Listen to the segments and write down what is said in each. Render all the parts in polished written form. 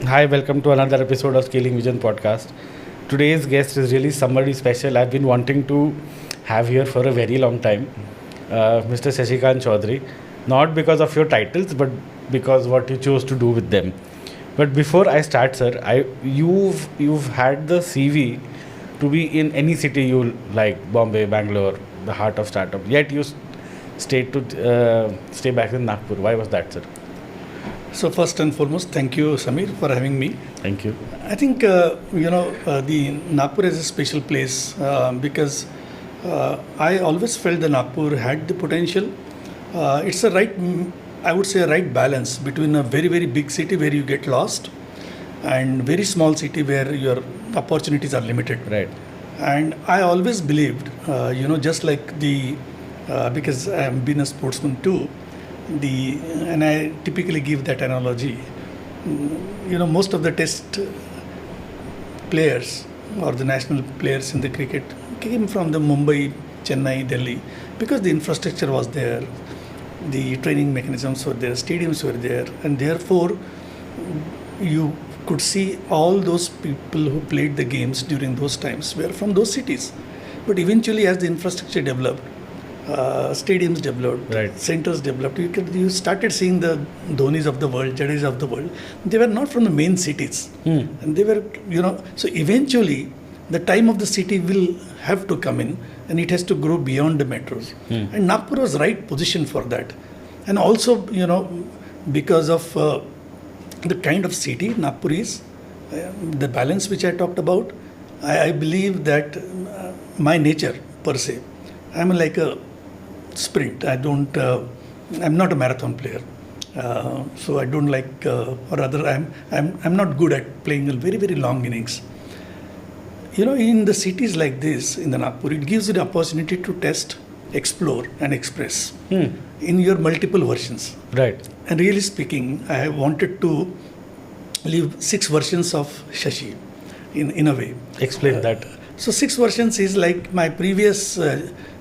Hi, welcome to another episode of Scaling Vision podcast. Today's guest is really somebody special. I've been wanting to have here for a very long time, Mr. Shashikant Chaudhary. Not because of your titles, but because what you chose to do with them. But before I start, sir, you've had the CV to be in any city you like, Bombay, Bangalore, the heart of startup. Yet you stayed to stay back in Nagpur. Why was that, sir? So first and foremost, thank you, Samir, for having me. Thank you. I think the Nagpur is a special place because I always felt the Nagpur had the potential. It's a right, I would say, a right balance between a very very big city where you get lost and very small city where your opportunities are limited. Right. And I always believed, just like because I have been a sportsman too. And I typically give that analogy. Most of the test players or the national players in the cricket came from the Mumbai, Chennai, Delhi, because the infrastructure was there, the training mechanisms were there, stadiums were there, and therefore you could see all those people who played the games during those times were from those cities. But eventually, as the infrastructure developed, stadiums developed, right, centers developed. You started seeing the Dhonis of the world, Jadejas of the world. They were not from the main cities, and they were, So eventually, the time of the city will have to come in, and it has to grow beyond the metros. And Nagpur was right position for that, and also, because of the kind of city Nagpur is, the balance which I talked about. I believe that my nature per se, I'm like a sprint. I'm not a marathon player. So I don't like, or rather, I'm not good at playing a very, very long innings. In the cities like this, in the Nagpur, it gives you the opportunity to test, explore, and express in your multiple versions. Right. And really speaking, I wanted to live 6 versions of Shashi in a way. Explain that. So 6 versions is like my previous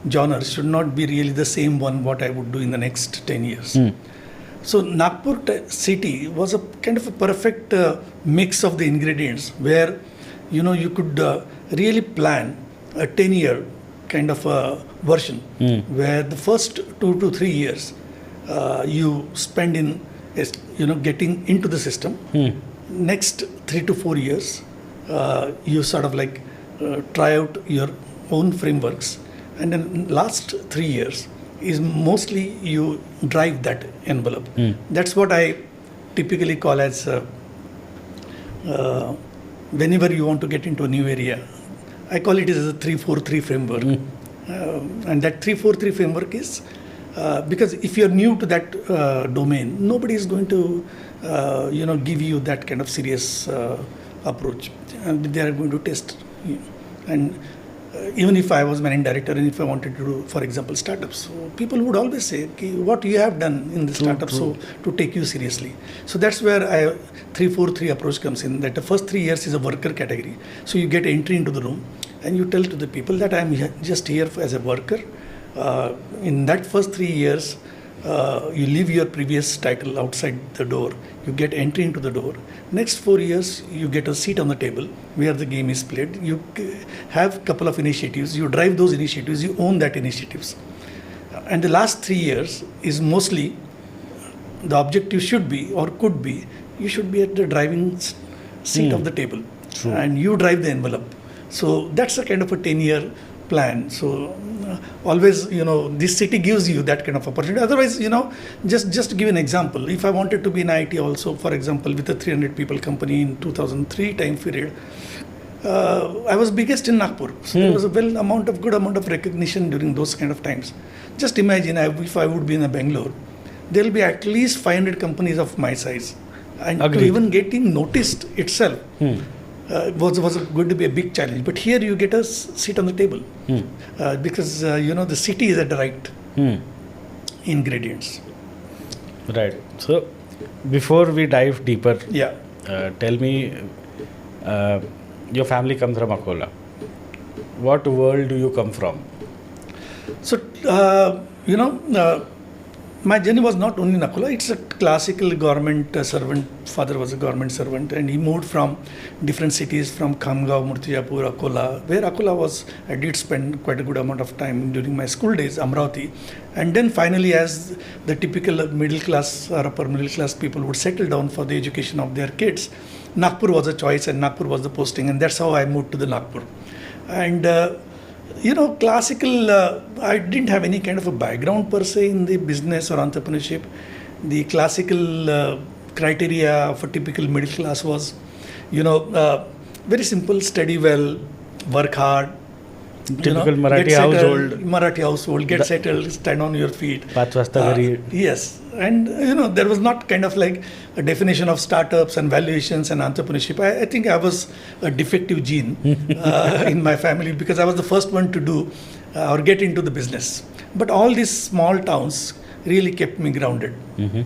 genre should not be really the same one what I would do in the next 10 years. So Nagpur city was a kind of a perfect mix of the ingredients where you could really plan a 10-year kind of a version where the first 2 to 3 years you spend in getting into the system. Next 3 to 4 years you sort of like try out your own frameworks, and then last 3 years is mostly you drive that envelope. That's what I typically call as whenever you want to get into a new area, I call it as a 3-4-3 framework. And that 3-4-3 framework is because if you're new to that domain, nobody is going to give you that kind of serious approach, and they are going to test. And even if I was managing director and if I wanted to do, for example, startups, so people would always say, okay, what you have done in the startup, so to take you seriously. So that's where 3-4-3 approach comes in, that the first 3 years is a worker category. So you get entry into the room and you tell to the people that I'm just here as a worker. In that first 3 years, you leave your previous title outside the door, you get entry into the door. Next 4 years, you get a seat on the table where the game is played. You have a couple of initiatives, you drive those initiatives, you own that initiatives. And the last 3 years is mostly the objective should be or could be, you should be at the driving seat of the table. True. And you drive the envelope. So that's a kind of a 10-year plan. So always, this city gives you that kind of opportunity. Otherwise, just to give an example, if I wanted to be in IT also, for example, with a 300 people company in 2003 time period, I was biggest in Nagpur. So there was a good amount of recognition during those kind of times. Just imagine if I would be in a Bangalore, there will be at least 500 companies of my size. And Agreed. to even getting noticed itself was going to be a big challenge. But here you get a seat on the table because the city is at the right ingredients. Right. So before we dive deeper, Yeah. tell me, your family comes from Akola. What world do you come from? So my journey was not only in Akola, it's a classical government servant. Father was a government servant, and he moved from different cities, from Khamgaon, Murtijapur, Akola, where Akola was, I did spend quite a good amount of time during my school days, Amravati. And then finally, as the typical middle class or upper middle class people would settle down for the education of their kids, Nagpur was a choice and Nagpur was the posting, and that's how I moved to the Nagpur. And classical, I didn't have any kind of a background per se in the business or entrepreneurship. The classical criteria of a typical middle class was, very simple: study well, work hard. Typical Marathi household. Marathi household, get settled, stand on your feet. Paanch vasta ghari. Yes. And, there was not kind of like a definition of startups and valuations and entrepreneurship. I think I was a defective gene in my family, because I was the first one to do or get into the business. But all these small towns really kept me grounded. Mm-hmm.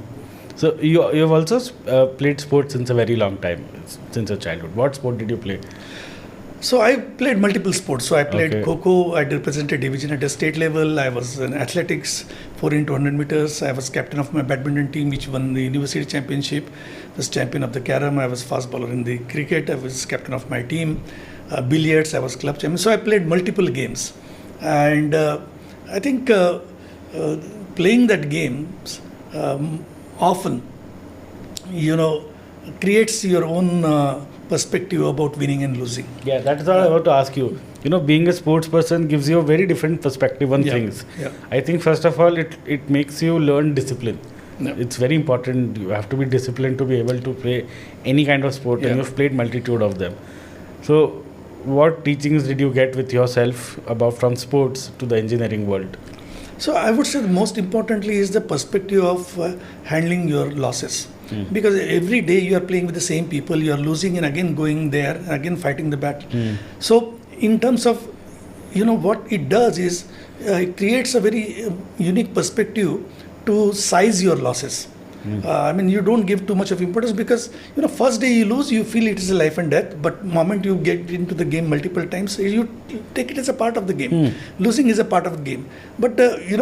So you've also played sports since a very long time, since your childhood. What sport did you play? So I played multiple sports. So I played Kho-Kho. I represented division at a state level. I was in athletics, 4 into 100 meters. I was captain of my badminton team, which won the university championship. I was champion of the carom. I was fast bowler in the cricket. I was captain of my team. Billiards, I was club champion. So I played multiple games. And I think playing that games often, creates your own perspective about winning and losing. Yeah, that is what I want to ask you. Being a sports person gives you a very different perspective on things. Yeah. I think first of all, it makes you learn discipline. Yeah. It's very important. You have to be disciplined to be able to play any kind of sport, and you've played multitude of them. So, what teachings did you get with yourself from sports to the engineering world? So I would say the most importantly is the perspective of handling your losses. Because every day you are playing with the same people, you are losing and again going there, again fighting the battle. So in terms of, what it does is, it creates a very unique perspective to size your losses. You don't give too much of importance, because, first day you lose, you feel it is a life and death, but moment you get into the game multiple times, you take it as a part of the game. Losing is a part of the game. But,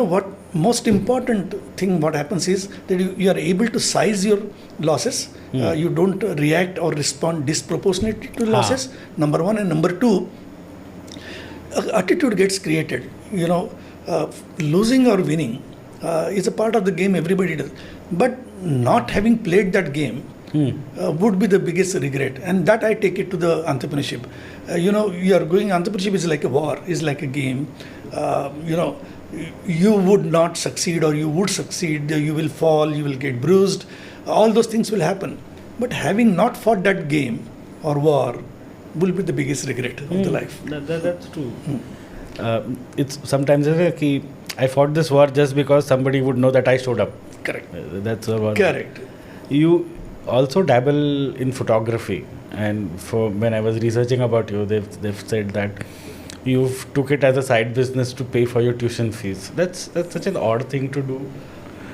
what most important thing, what happens is that you are able to size your losses. You don't react or respond disproportionately to losses, number one. And number two, attitude gets created. Losing or winning is a part of the game, everybody does. But not having played that game would be the biggest regret. And that I take it to the entrepreneurship. You are going, entrepreneurship is like a war, is like a game. You would not succeed, or you would succeed, you will fall, you will get bruised. All those things will happen. But having not fought that game or war will be the biggest regret of the life. That's true. It's sometimes I fought this war just because somebody would know that I showed up. Correct. That's a war. Correct. You also dabble in photography, and when I was researching about you, they've said that you took it as a side business to pay for your tuition fees. That's such an odd thing to do.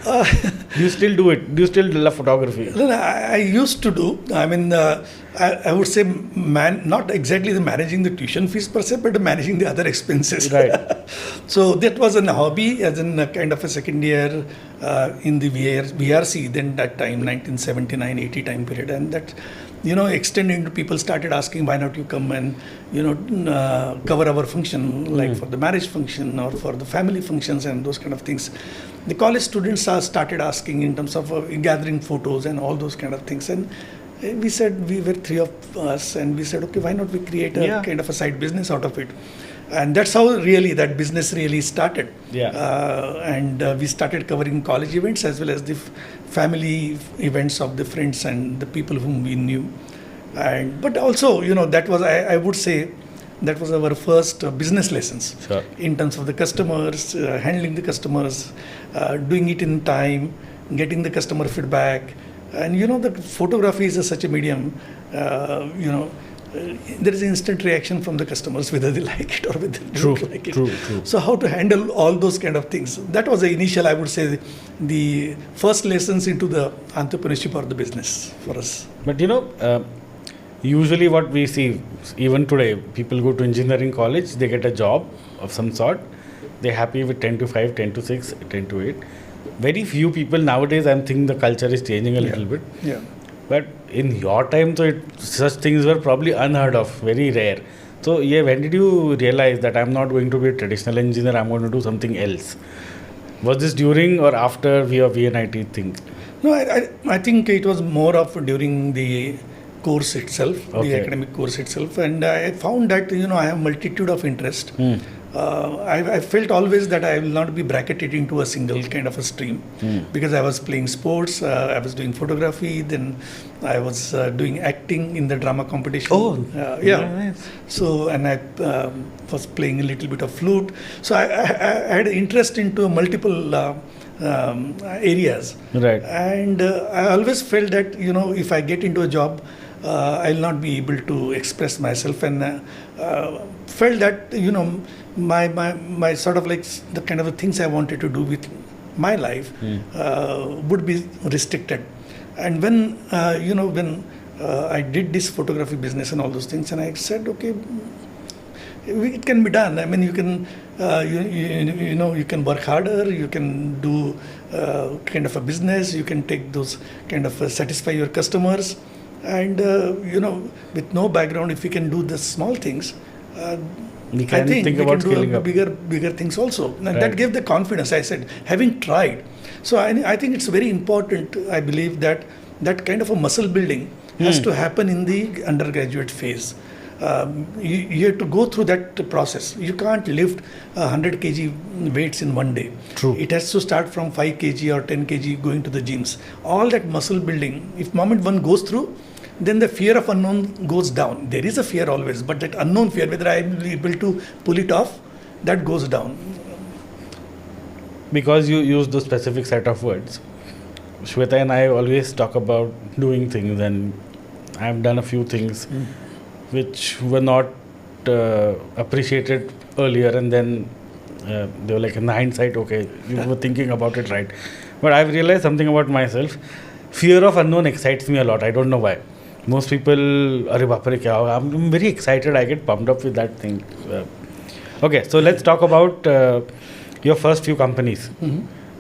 Do you still do it? Do you still love photography? I used to do. I would say not exactly managing the tuition fees per se, but managing the other expenses. Right. So that was a hobby, as in a kind of a second year in the VRC, then that time, 1979-80 time period. And that, extending to people started asking, why not you come and, cover our function, like for the marriage function or for the family functions and those kind of things. The college students started asking in terms of gathering photos and all those kind of things. And we said, we were three of us, and we said, okay, why not we create a kind of a side business out of it? And that's how really that business really started. And we started covering college events as well as the family events of the friends and the people whom we knew. But also, that was, I would say, that was our first business lessons in terms of the customers, handling the customers, doing it in time, getting the customer feedback. And the photography is such a medium, there is instant reaction from the customers whether they like it or whether they don't like it. True. So how to handle all those kind of things. That was the initial, I would say, the first lessons into the entrepreneurship or the business for us. But usually what we see, even today, people go to engineering college, they get a job of some sort, they're happy with 10 to 5, 10 to 6, 10 to 8. very few people nowadays, I'm thinking the culture is changing a little bit. Yeah. But in your time, so such things were probably unheard of, very rare. So yeah, when did you realize that I'm not going to be a traditional engineer, I'm going to do something else? Was this during or after your VNIT thing? No, I think it was more of during the course itself, Okay. the academic course itself, and I found that I have multitude of interest. I felt always that I will not be bracketed into a single kind of a stream, because I was playing sports, I was doing photography, then I was doing acting in the drama competition. Oh, yeah. nice. So, and I was playing a little bit of flute. So I had interest into multiple areas. Right. And I always felt that if I get into a job, I'll not be able to express myself, and felt that my sort of like the kind of things I wanted to do with my life would be restricted. And when I did this photography business and all those things, and I said, okay, it can be done. I mean, you can you can work harder, you can do kind of a business, you can take those kind of satisfy your customers, and with no background, if you can do the small things, We can I think think we about can scaling do up. bigger things also. And Right. that gave the confidence. I said, having tried. So I think it's very important. I believe that kind of a muscle building has to happen in the undergraduate phase. You have to go through that process. You can't lift 100 kg weights in one day. True. It has to start from 5 kg or 10 kg going to the gyms. All that muscle building, if moment one goes through, then the fear of unknown goes down. There is a fear always, but that unknown fear, whether I will be able to pull it off, that goes down. Because you use the specific set of words. Shweta and I always talk about doing things, and I've done a few things which were not appreciated earlier, and then they were like, in hindsight, okay, you were thinking about it right. But I've realized something about myself. Fear of unknown excites me a lot. I don't know why. Most people, Arey baapre, kya hoga? I'm very excited. I get pumped up with that thing. Okay, so let's talk about your first few companies.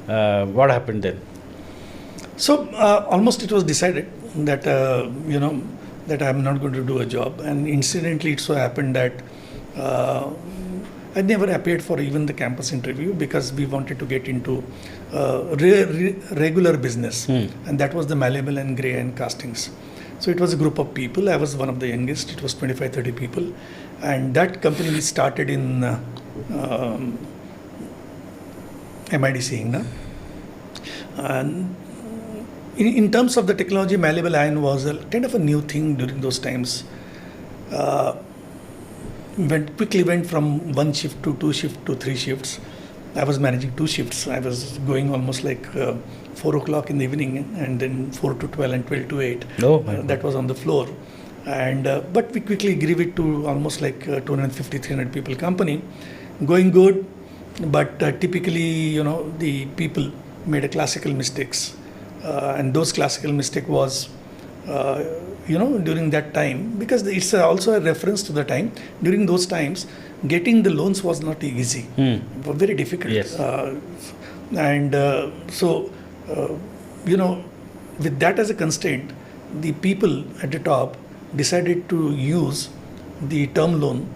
What happened then? So almost it was decided that that I'm not going to do a job, and incidentally it so happened that I never appeared for even the campus interview, because we wanted to get into regular business, and that was the malleable and grey and castings. So it was a group of people. I was one of the youngest. It was 25-30 people, and that company we started in MIDC Ingna. And in terms of the technology, malleable iron was a kind of a new thing during those times. Quickly went from 1 shift to 2 shift to 3 shifts. I was managing 2 shifts. I was going almost like 4 o'clock in the evening, and then 4 to 12 and 12 to 8. Oh, my God. That was on the floor. And but we quickly grew it to almost like 250, 300 people company. Going good, but typically, the people made a classical mistakes. And those classical mistake was, during that time, because it's also a reference to the time. During those times, getting the loans was not easy, very difficult. Yes. And so, with that as a constraint, the people at the top decided to use the term loan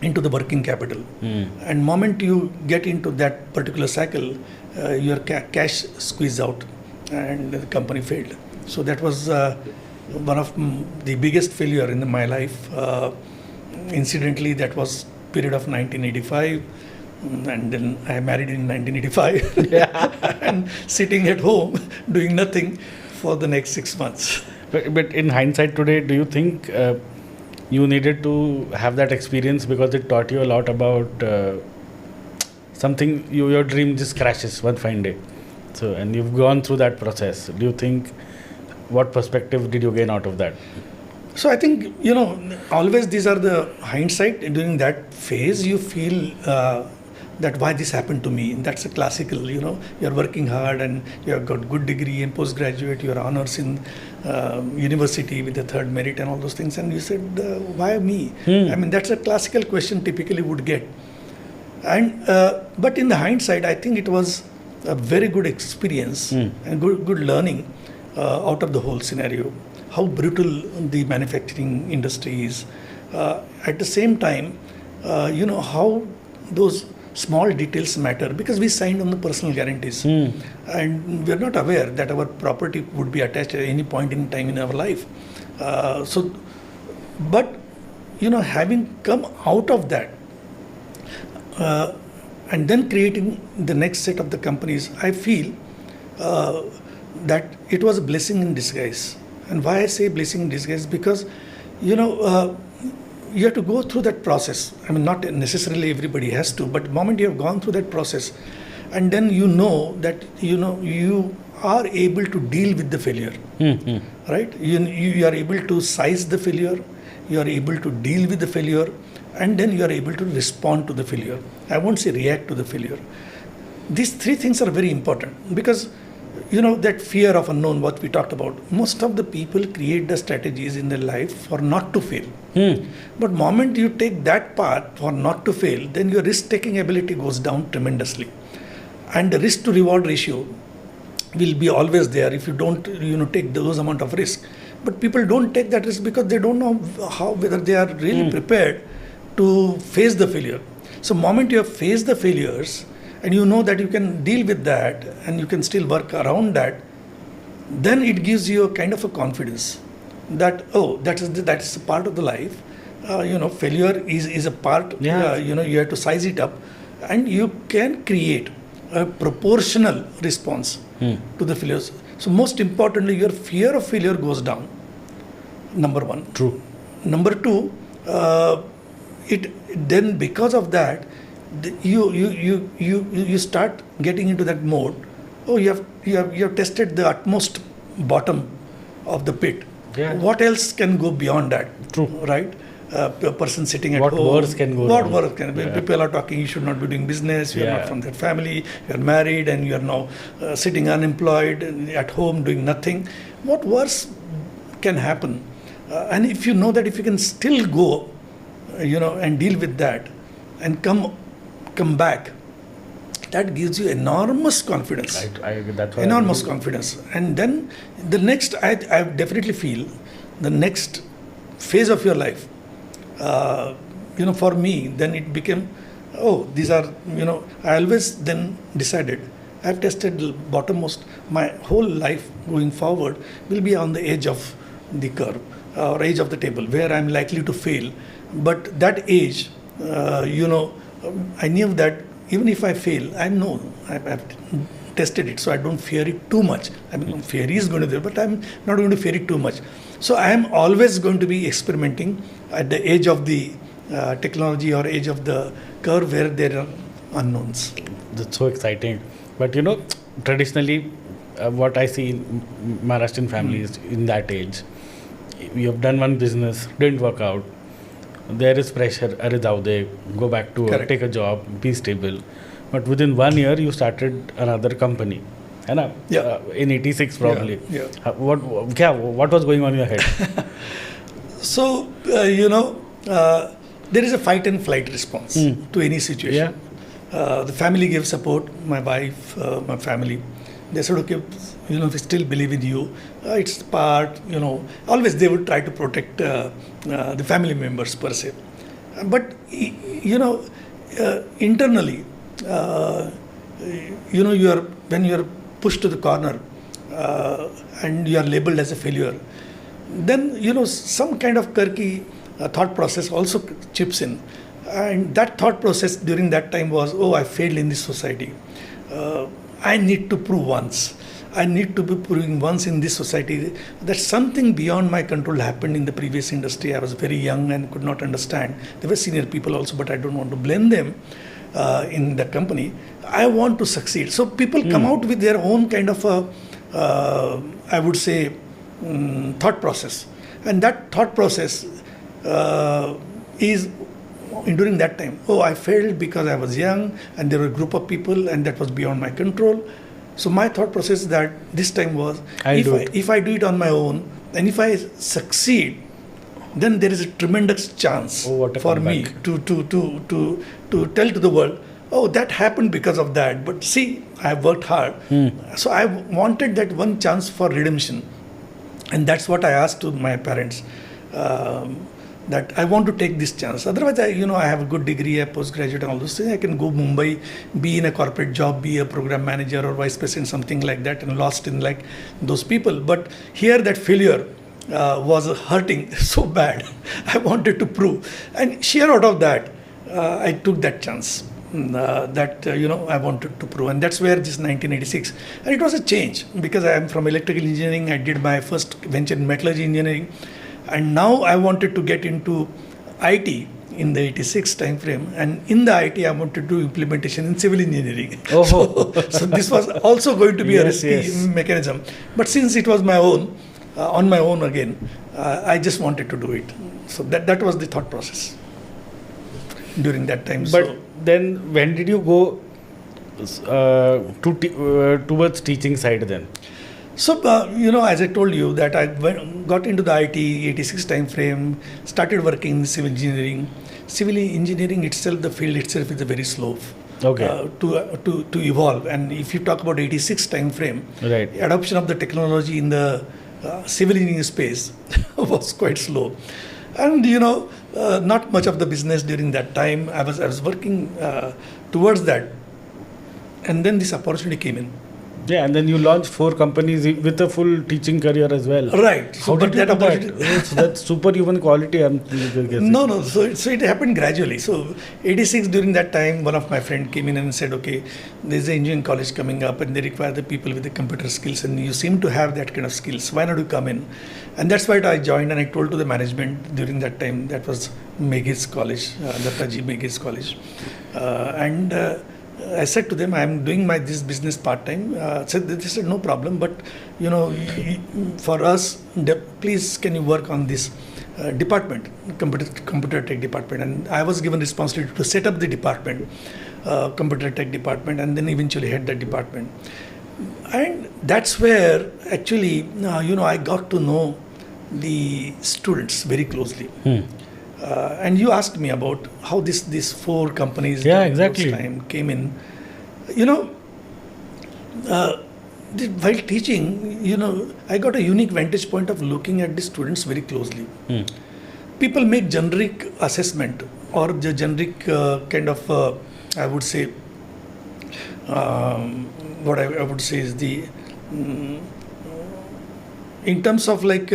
into the working capital. And moment you get into that particular cycle, your cash squeeze out, and the company failed. So that was one of the biggest failure in my life. Incidentally, that was period of 1985, and then I married in 1985, and sitting at home doing nothing for the next 6 months. But in hindsight today, do you think you needed to have that experience because it taught you a lot about something, your dream just crashes one fine day? So, and you've gone through that process. Do you think, what perspective did you gain out of that? So I think, always these are the hindsight. During that phase, you feel that why this happened to me. And that's a classical, you're working hard and you have got good degree and postgraduate, your honors in university with the third merit and all those things. And you said, why me? I mean, that's a classical question typically would get. And but in the hindsight, I think it was a very good experience and good learning out of the whole scenario. How brutal the manufacturing industry is. At the same time, how those small details matter, because we signed on the personal guarantees and we're not aware that our property would be attached at any point in time in our life. But having come out of that and then creating the next set of the companies, I feel that it was a blessing in disguise. And why I say blessing in disguise, because you have to go through that process. I mean, not necessarily everybody has to, but the moment you have gone through that process, and then that you are able to deal with the failure, right? You are able to size the failure, you are able to deal with the failure, and then you are able to respond to the failure. I won't say react to the failure. These three things are very important, because that fear of unknown, what we talked about, most of the people create the strategies in their life for not to fail. But moment you take that path for not to fail, then your risk-taking ability goes down tremendously. And the risk to reward ratio will be always there if you don't take those amount of risk. But people don't take that risk because they don't know whether they are really prepared to face the failure. So moment you have faced the failures, and you know that you can deal with that and you can still work around that, then it gives you a kind of a confidence that, that is a part of the life. Failure is a part. You have to size it up, and you can create a proportional response to the failures. So most importantly, your fear of failure goes down. Number one. True. Number two, then because of that, you start getting into that mode. You have tested the utmost bottom of the pit. Yeah. What else can go beyond that? True. Right? A person sitting at what home. What worse can go? What worse can? Yeah. People are talking, you should not be doing business. You are not from that family. You are married, and you are now sitting unemployed at home doing nothing. What worse can happen? And if you know that if you can still go, and deal with that, and come back, that gives you enormous confidence. That's enormous confidence. And then the next, I definitely feel, the next phase of your life, for me, then it became, these are, I always then decided, I've tested the bottommost, my whole life going forward will be on the edge of the curve, or edge of the table, where I'm likely to fail. But that age, I knew that even if I fail, I've tested it, so I don't fear it too much. I mean, fear is going to be there, but I'm not going to fear it too much. So I am always going to be experimenting at the edge of the technology or edge of the curve where there are unknowns. That's so exciting. But traditionally, what I see in Maharashtrian families in that age, you have done one business, didn't work out. There is pressure, go back to work, take a job, be stable. But within 1 year, you started another company. In 86 probably. Yeah. What was going on in your head? So, there is a fight and flight response to any situation. The family gave support, my wife, my family. They said, okay, we still believe in you. It's part, always they would try to protect the family members per se. But, internally, when you are pushed to the corner and you are labeled as a failure, then, some kind of quirky thought process also chips in. And that thought process during that time was, I failed in this society. I need to prove once. I need to be proving once in this society that something beyond my control happened in the previous industry. I was very young and could not understand. There were senior people also, but I don't want to blame them in the company. I want to succeed. So people come out with their own kind of I would say, thought process. And that thought process is during that time, I failed because I was young and there were a group of people and that was beyond my control. So my thought process that this time was, if I do it on my own and if I succeed, then there is a tremendous chance for me to tell to the world, Oh, that happened because of that. But see, I worked hard. So I wanted that one chance for redemption. And that's what I asked to my parents. That I want to take this chance. Otherwise, I have a good degree, a postgraduate and all those things. I can go Mumbai, be in a corporate job, be a program manager or vice president, something like that, and lost in like those people. But here that failure was hurting so bad. I wanted to prove. And sheer out of that, I took that chance. I wanted to prove. And that's where this 1986. And it was a change because I am from electrical engineering. I did my first venture in metallurgy engineering. And now I wanted to get into IT in the 86 time frame, and in the IT I wanted to do implementation in civil engineering. Oh. So this was also going to be a risky mechanism. But since it was my own, on my own again, I just wanted to do it. So that was the thought process during that time. But then when did you go towards teaching side then? So, as I told you that I got into the IT 86 time frame, started working in civil engineering. Civil engineering itself, the field itself is very slow to evolve. And if you talk about 86 time frame, right, adoption of the technology in the civil engineering space was quite slow. And, not much of the business during that time. I was working towards that. And then this opportunity came in. Yeah, and then you launched 4 companies with a full teaching career as well. Right. How did you do that? That's superhuman quality, I'm guessing. No. So it happened gradually. So 86, during that time, one of my friends came in and said, okay, there's an engineering college coming up and they require the people with the computer skills and you seem to have that kind of skills. Why not you come in? And that's why I joined and I told to the management during that time, that was Meghi's college, Dattaji Meghi's college. I said to them, I am doing this business part-time. They said, no problem, but, for us, please can you work on this department, computer tech department. And I was given responsibility to set up the department, computer tech department, and then eventually head that department. And that's where actually, I got to know the students very closely. And you asked me about how these 4 companies time came in. While teaching, I got a unique vantage point of looking at the students very closely. People make generic assessment or the generic kind of, I would say, what I would say is the, in terms of like,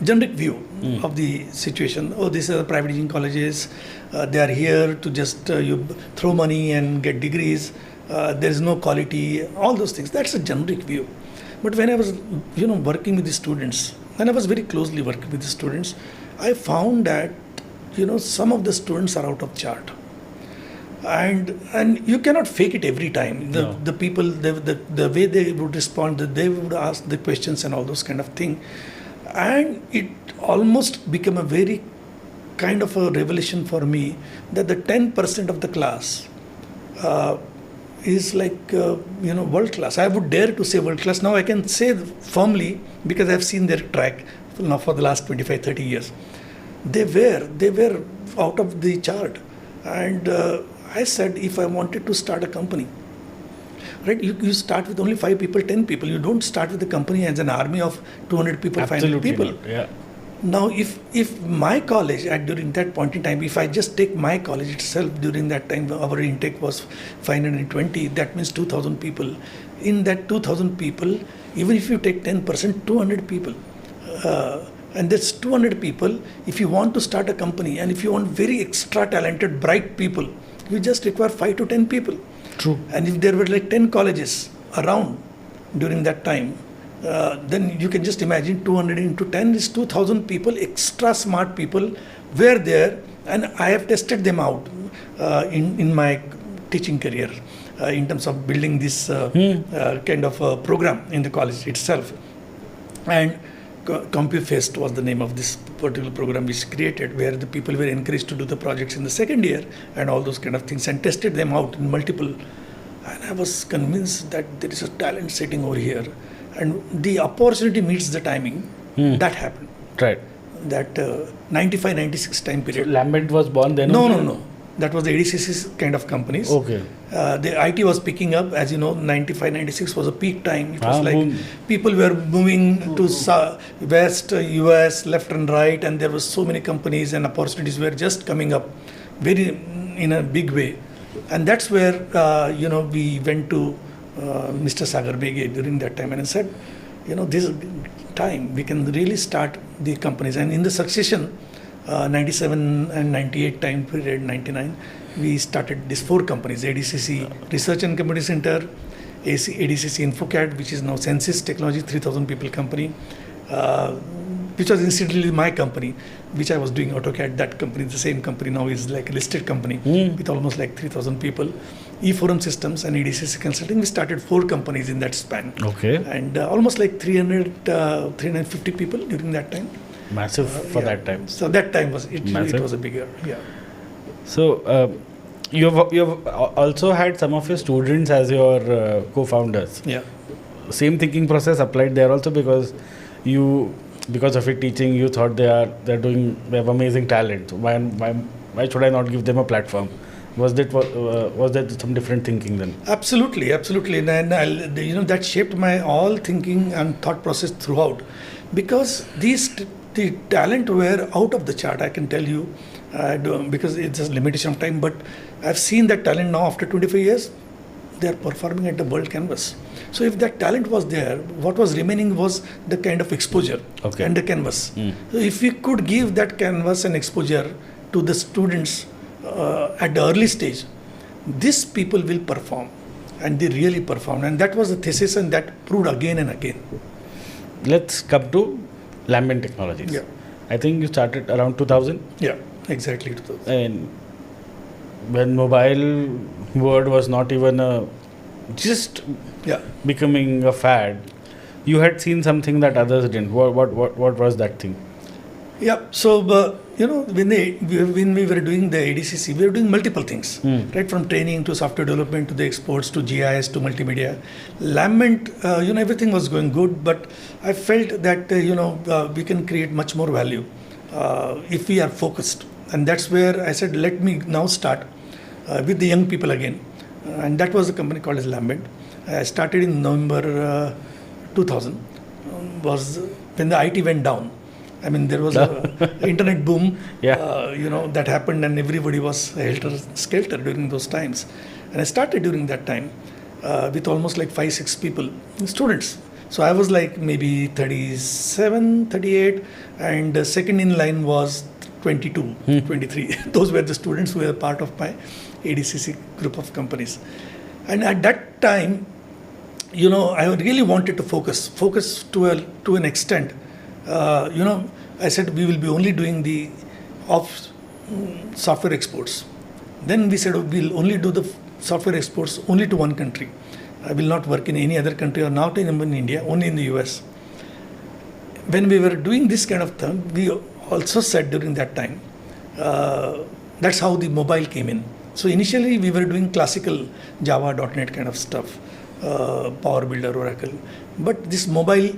generic view of the situation. Oh, these are the private engineering colleges. They are here to just you throw money and get degrees. There is no quality. All those things. That's a generic view. But when I was, working with the students, and I was very closely working with the students, I found that, some of the students are out of chart. And you cannot fake it every time. The people, the way they would respond, they would ask the questions and all those kind of thing. And it almost became a very kind of a revelation for me that the 10% of the class is like, world class. I would dare to say world class. Now I can say firmly because I've seen their track now for the last 25, 30 years. They were out of the chart. And I said, if I wanted to start a company, right, you start with only 5 people, 10 people. You don't start with the company as an army of 200 people, Absolutely 500 people. Not. Yeah. Now, if my college during that point in time, if I just take my college itself during that time, our intake was 520. That means 2,000 people. In that 2,000 people, even if you take 10%, 200 people. And that's 200 people. If you want to start a company and if you want very extra talented, bright people, you just require 5 to 10 people. True. And if there were like 10 colleges around during that time, then you can just imagine 200 into 10 is 2,000 people, extra smart people were there, and I have tested them out in my teaching career in terms of building this kind of program in the college itself. And CompuFest was the name of this particular program which created, where the people were encouraged to do the projects in the second year and all those kind of things, and tested them out in multiple. And I was convinced that there is a talent sitting over here, and the opportunity meets the timing. That happened. Right. That 95-96 time period. So Lambent was born then? No. That was the ADCC kind of companies. Okay. The IT was picking up, as you know, 95, 96 was a peak time. It was like boom. people were moving to West, US, left and right, and there was so many companies and opportunities were just coming up very in a big way. And that's where, we went to Mr. Sagar Bege during that time and I said, this time we can really start the companies. And in the succession, 97 and 98 time period, 99, we started these 4 companies: ADCC Research and Community Center, ADCC InfoCAD, which is now Census Technology, 3,000 people company, which was incidentally my company, which I was doing AutoCAD. That company, the same company now is like a listed company with almost like 3,000 people. eForum Systems and ADCC Consulting, we started 4 companies in that span. Okay. And almost like 350 people during that time. Massive for that time. So that time was it was a bigger, So you have also had some of your students as your co-founders. Yeah. Same thinking process applied there also, because of your teaching, you thought they have amazing talent. Why should I not give them a platform? Was that some different thinking then? Absolutely. And that shaped my all thinking and thought process throughout, because the talent were out of the chart, I can tell you, because it's a limitation of time, but I've seen that talent now after 25 years, they are performing at the world canvas. So if that talent was there, what was remaining was the kind of exposure and the canvas. So if we could give that canvas and exposure to the students at the early stage, these people will perform, and they really performed. And that was the thesis, and that proved again and again. Let's come to Lambent Technologies. Yeah. I think you started around 2000. Yeah, exactly 2000. And when mobile word was not even just becoming a fad, you had seen something that others didn't. What was that thing? Yeah, so when we were doing the ADCC, we were doing multiple things, right from training to software development to the exports to GIS to multimedia. Lambent, everything was going good, but I felt that we can create much more value if we are focused, and that's where I said, let me now start with the young people again, and that was a company called as Lambent. I started in November 2000. Was when the IT went down. I mean, there was an internet boom, that happened, and everybody was helter-skelter during those times. And I started during that time with almost like 5-6 people, students. So I was like maybe 37, 38, and the second in line was 22, 23. Those were the students who were part of my ADCC group of companies. And at that time, I really wanted to focus to an extent. I said we will be only doing the software exports. Then we said we'll only do the software exports only to one country. I will not work in any other country, or not even in India, only in the US. When we were doing this kind of thing, we also said during that time, that's how the mobile came in. So initially we were doing classical Java, .NET kind of stuff, Power Builder, Oracle. But this mobile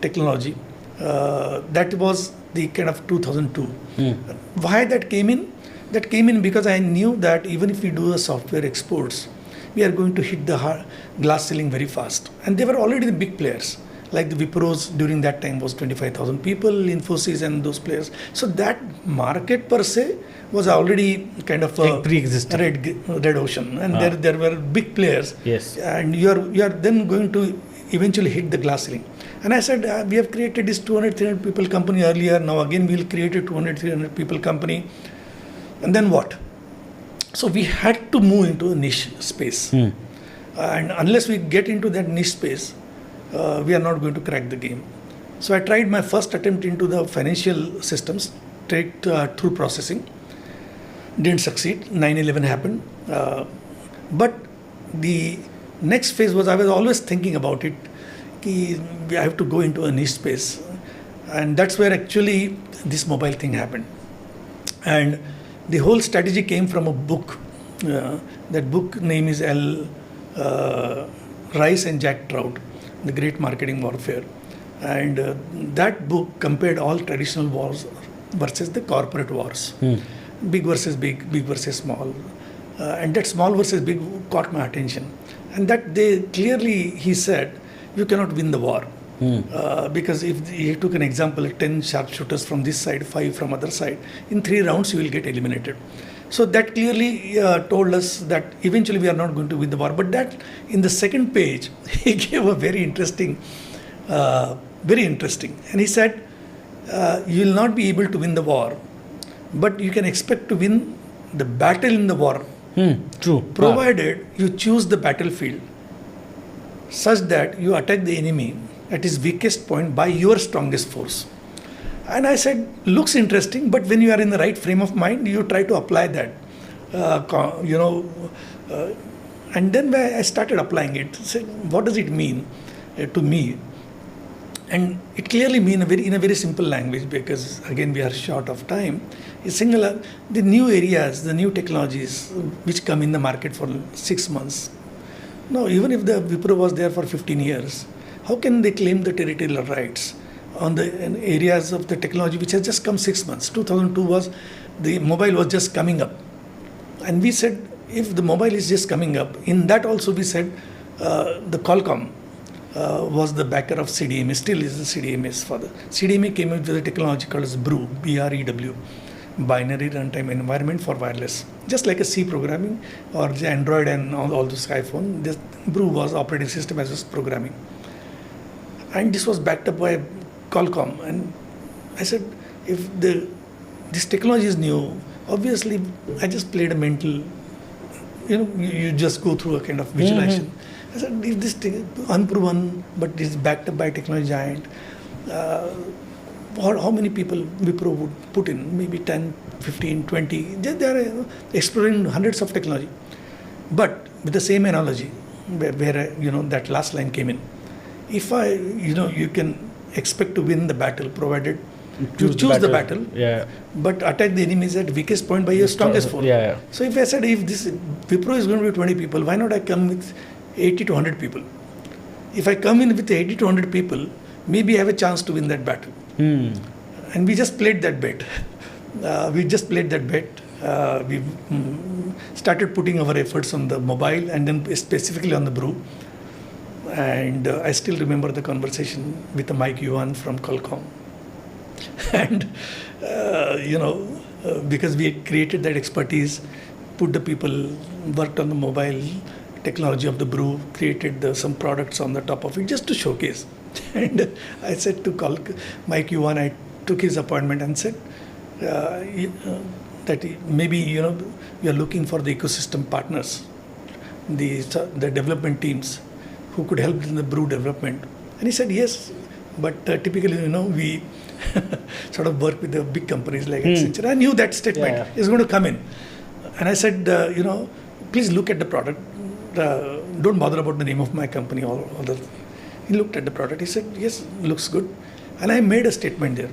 technology, that was the kind of 2002. Why that came in? That came in because I knew that even if we do the software exports, we are going to hit the glass ceiling very fast. And they were already the big players. Like the Wipros during that time was 25,000 people, Infosys and those players. So that market per se was already kind of a pre-existing red ocean, and there were big players. Yes. And you are then going to eventually hit the glass ceiling. And I said, we have created this 200, 300 people company earlier. Now again we'll create a 200, 300 people company. And then what? So we had to move into a niche space. And unless we get into that niche space, we are not going to crack the game. So I tried my first attempt into the financial systems, straight through processing. Didn't succeed. 9/11 happened. But the next phase was, I was always thinking about it. I have to go into a niche space. And that's where actually this mobile thing happened. And the whole strategy came from a book. That book name is Rice and Jack Trout, The Great Marketing Warfare. And that book compared all traditional wars versus the corporate wars. big versus big, big versus small. And that small versus big caught my attention. And that they clearly, he said, you cannot win the war. Because if he took an example, 10 sharpshooters from this side, 5 from other side, in 3 rounds you will get eliminated. So that clearly told us that eventually we are not going to win the war. But that in the second page, he gave a very interesting. And he said, you will not be able to win the war, but you can expect to win the battle in the war. True. Provided you choose the battlefield such that you attack the enemy at his weakest point by your strongest force. And I said, looks interesting, but when you are in the right frame of mind, you try to apply that, and then when I started applying it, I said, what does it mean to me? And it clearly means in a very simple language, because again we are short of time. It's singular, the new areas, the new technologies which come in the market for 6 months. No, even if the Wipro was there for 15 years, how can they claim the territorial rights on the areas of the technology which has just come 6 months? 2002 was, the mobile was just coming up. And we said, if the mobile is just coming up, in that also we said the Qualcomm was the backer of CDMA, still is the CDMA's father. CDMA came up with a technology called as BREW, BREW, Binary Runtime Environment for Wireless. Just like a C programming or the Android and all those iPhone, this BREW was operating system as well as programming. And this was backed up by Qualcomm. And I said, if this technology is new, obviously I just played a mental, you just go through a kind of visualization. I said, if this thing is unproven, but is backed up by technology giant, how many people Wipro would put in? Maybe 10, 15, 20. They are exploring hundreds of technology. But with the same analogy, where that last line came in. If you can expect to win the battle, provided you choose the battle, but attack the enemies at weakest point by your strongest force. So if I said, if this Wipro is going to be 20 people, why not I come with 80 to 100 people? If I come in with 80 to 100 people, maybe I have a chance to win that battle. And we just played that bet. We started putting our efforts on the mobile and then specifically on the BREW. And I still remember the conversation with Mike Yuan from Qualcomm. And, because we had created that expertise, put the people, worked on the mobile technology of the BREW, created some products on the top of it just to showcase. And I said to Mike Yuan, I took his appointment and said that maybe, we are looking for the ecosystem partners, the development teams who could help in the BREW development. And he said, yes, but typically, we sort of work with the big companies like Accenture. I knew that statement is going to come in. And I said, please look at the product. Don't bother about the name of my company or other. He looked at the product. He said, yes, looks good. And I made a statement there.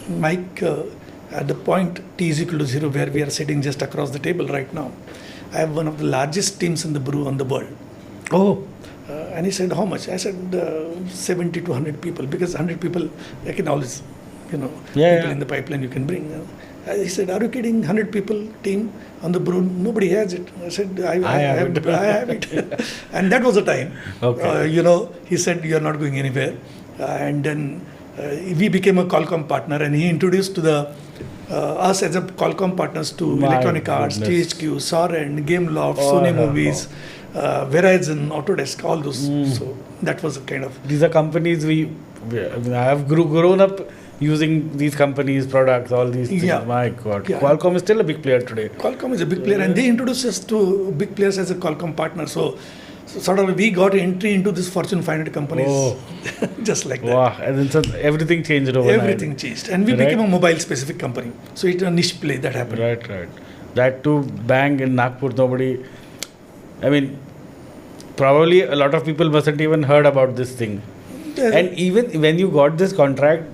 Mike, at the point t is equal to 0, where we are sitting just across the table right now, I have one of the largest teams in the BREW on the world. And he said, how much? I said, 70 to 100 people, because 100 people, I can always, people in the pipeline you can bring. He said, are you kidding? 100 people team on the BREW, nobody has it. I said, I have it. And that was the time. He said, you are not going anywhere. And then we became a Qualcomm partner, and he introduced to us as a Qualcomm partners to Electronic Arts, THQ, Soren, Gameloft, Sony Movies, Verizon, Autodesk, all those. So that was a kind of... These are companies I have grown up using these companies' products, all these things. My God. Qualcomm is still a big player today. Qualcomm is a big player, and they introduced us to big players as a Qualcomm partner. So sort of we got entry into this Fortune 500 companies just like that. Wow. And then so everything changed overnight. Everything changed. And we became a mobile-specific company. So it's a niche play that happened. Right. That too, bang, in Nagpur, nobody... probably a lot of people mustn't even heard about this thing. And even when you got this contract,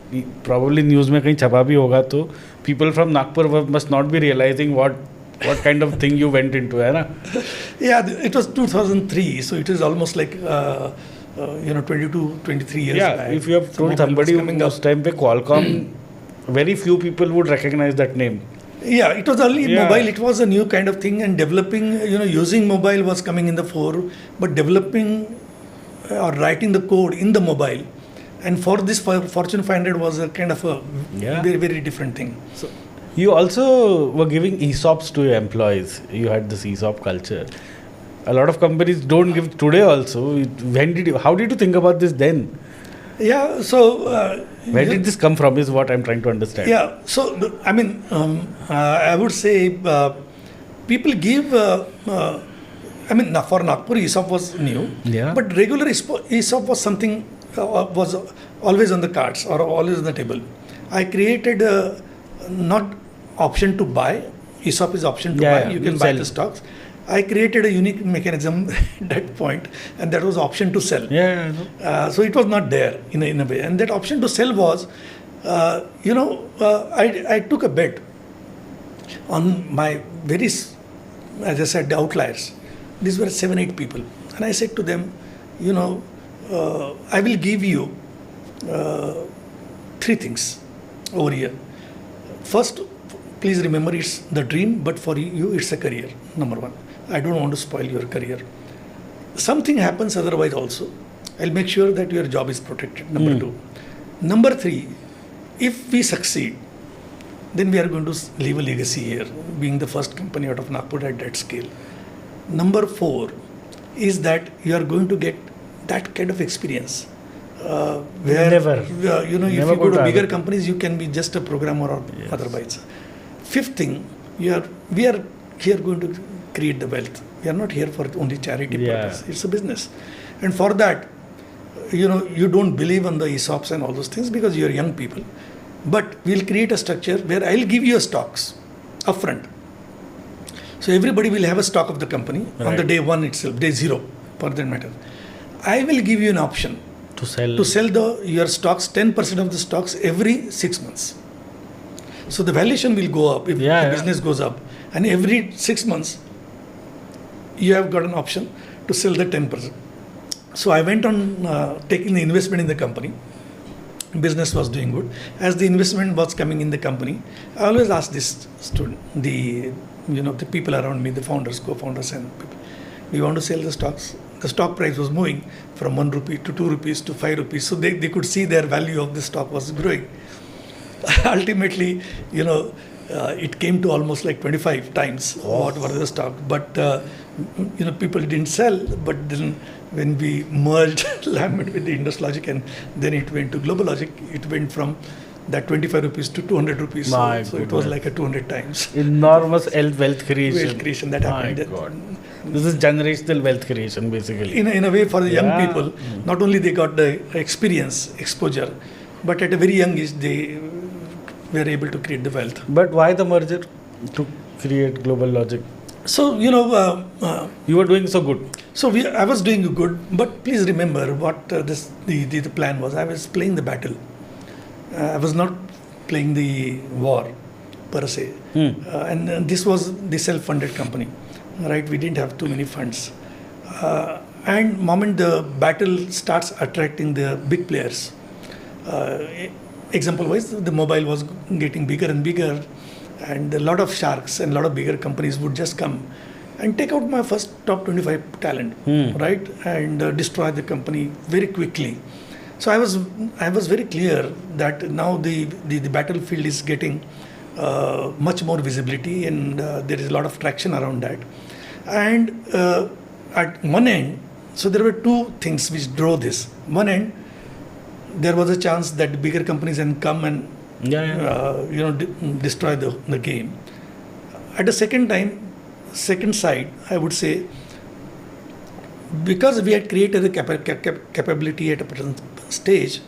probably news mein kahin chapa bhi hoga, to people from Nagpur must not be realizing what kind of thing you went into, hai na? Yeah, it was 2003, so it is almost like 22, 23 years back. If you have told somebody those time pe Qualcomm very few people would recognize that name. Yeah, it was only Yeah. mobile. It was a new kind of thing, and developing, using mobile was coming in the fore. But developing or writing the code in the mobile, and for this Fortune 500 was a kind of a Yeah. very, very different thing. So you also were giving ESOPs to your employees. You had this ESOP culture. A lot of companies don't give today also. How did you think about this then? Yeah, so Where did this come from is what I'm trying to understand. yeah, so I would say people give. For Nagpur, ESOP was new, Yeah. but regular ESOP was something was always on the cards or always on the table. I created not option to buy. ESOP is option to Yeah, buy. yeah, You can you buy sell. the stocks. I created a unique mechanism at that point, and that was option to sell. Yeah. So it was not there in a way, and that option to sell was, I took a bet on my as I said, the outliers. These were 7-8 people, and I said to them, I will give you 3 things over here. First, please remember it's the dream, but for you it's a career. Number 1, I don't want to spoil your career. Something happens otherwise also, I'll make sure that your job is protected. Number 2. Number 3, if we succeed, then we are going to leave a legacy here, being the first company out of Nagpur at that scale. Number 4 is that you are going to get that kind of experience. Where Never. if you Never go to go to bigger other- companies, you can be just a programmer or Yes. otherwise. 5th thing, we are here going to create the wealth. We are not here for only charity Yeah. purpose. It's a business, and for that, you don't believe on the ESOPs and all those things because you are young people. But we'll create a structure where I'll give you a stocks upfront. So everybody will have a stock of the company on the Right. day 1 itself, day 0 for that matter. I will give you an option To sell. to sell your stocks, 10% of the stocks every 6 months. So the valuation will go up if Yeah, the yeah. business goes up. And every 6 months, you have got an option to sell the 10%. So I went on taking the investment in the company. Business was doing good. As the investment was coming in the company, I always ask this student, the people around me, the founders, co-founders and people, do you want to sell the stocks? The stock price was moving from 1 rupee to 2 rupees to 5 rupees. So they could see their value of the stock was growing. Ultimately, it came to almost like 25 times what was the stock. But, people didn't sell. But then when we merged Lambent with the IndusLogic and then it went to GlobalLogic, it went from that 25 rupees to 200 rupees. My So it was goodness. like a 200 times. Enormous wealth creation. Wealth creation that My happened. God. This is generational wealth creation basically. In a way, for the young Yeah. people, not only they got the experience, exposure, but at a very young age, they were able to create the wealth. But why the merger to create GlobalLogic? So, You were doing so good. so I was doing good, but please remember what the plan was. I was playing the battle. I was not playing the war per se. And this was the self-funded company, right? We didn't have too many funds. And moment the battle starts attracting the big players. Example-wise, the mobile was getting bigger and bigger, and a lot of sharks and a lot of bigger companies would just come and take out my first top 25 talent, right? And destroy the company very quickly. So I was very clear that now the battlefield is getting much more visibility, and there is a lot of traction around that. And at one end, so there were 2 things which drove this. One end, there was a chance that bigger companies can come and destroy the game. At the second side, I would say, because we had created a capability at a present stage,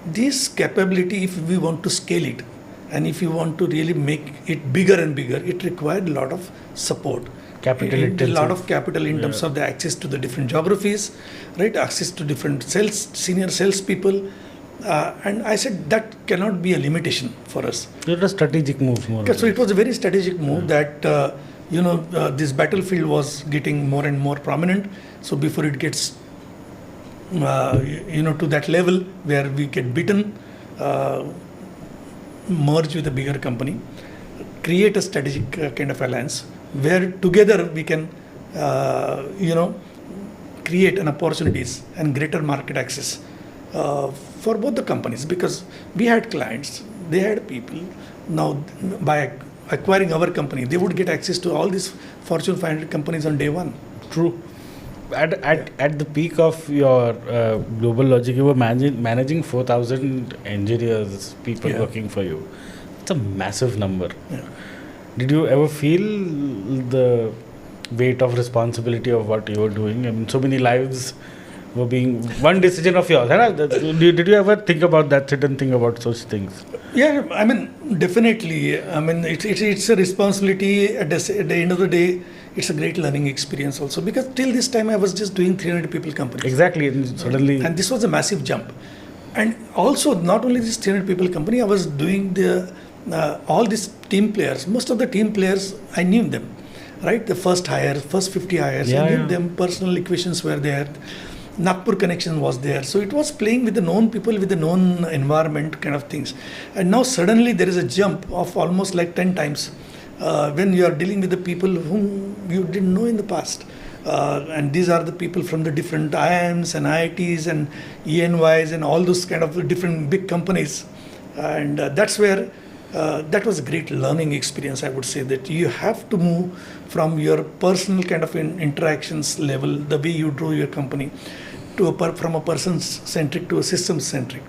this capability, if we want to scale it, and if you want to really make it bigger and bigger, it required a lot of support. Capital A intensive. lot of capital in terms of the access to the different geographies, right? Access to different senior sales people. And I said that cannot be a limitation for us. It was a strategic move more. So it was a very strategic move that, this battlefield was getting more and more prominent. So before it gets, to that level where we get beaten, merge with a bigger company, create a strategic kind of alliance where together we can, create an opportunities and greater market access for both the companies, because we had clients, they had people. Now, by acquiring our company, they would get access to all these Fortune 500 companies on day one. True. At the peak of your GlobalLogic, you were managing 4,000 engineers, people working for you. It's a massive number. Yeah. Did you ever feel the weight of responsibility of what you were doing? I mean, so many lives were being one decision of yours. Did you ever think about that? Sit and think about such things? Yeah, I mean, definitely. I mean, it's a responsibility. At the end of the day, it's a great learning experience also, because till this time I was just doing 300 people company. Exactly, and suddenly. And this was a massive jump. And also, not only this 300 people company, I was doing all these team players. Most of the team players, I knew them, right? The first 50 hires, I knew them. Personal equations were there. Nagpur connection was there. So it was playing with the known people, with the known environment kind of things. And now suddenly there is a jump of almost like 10 times when you are dealing with the people whom you didn't know in the past. And these are the people from the different IIMs and IITs and ENYs and all those kind of different big companies. And that's where that was a great learning experience, I would say, that you have to move from your personal kind of interactions level, the way you drew your company, from a person-centric to a system-centric.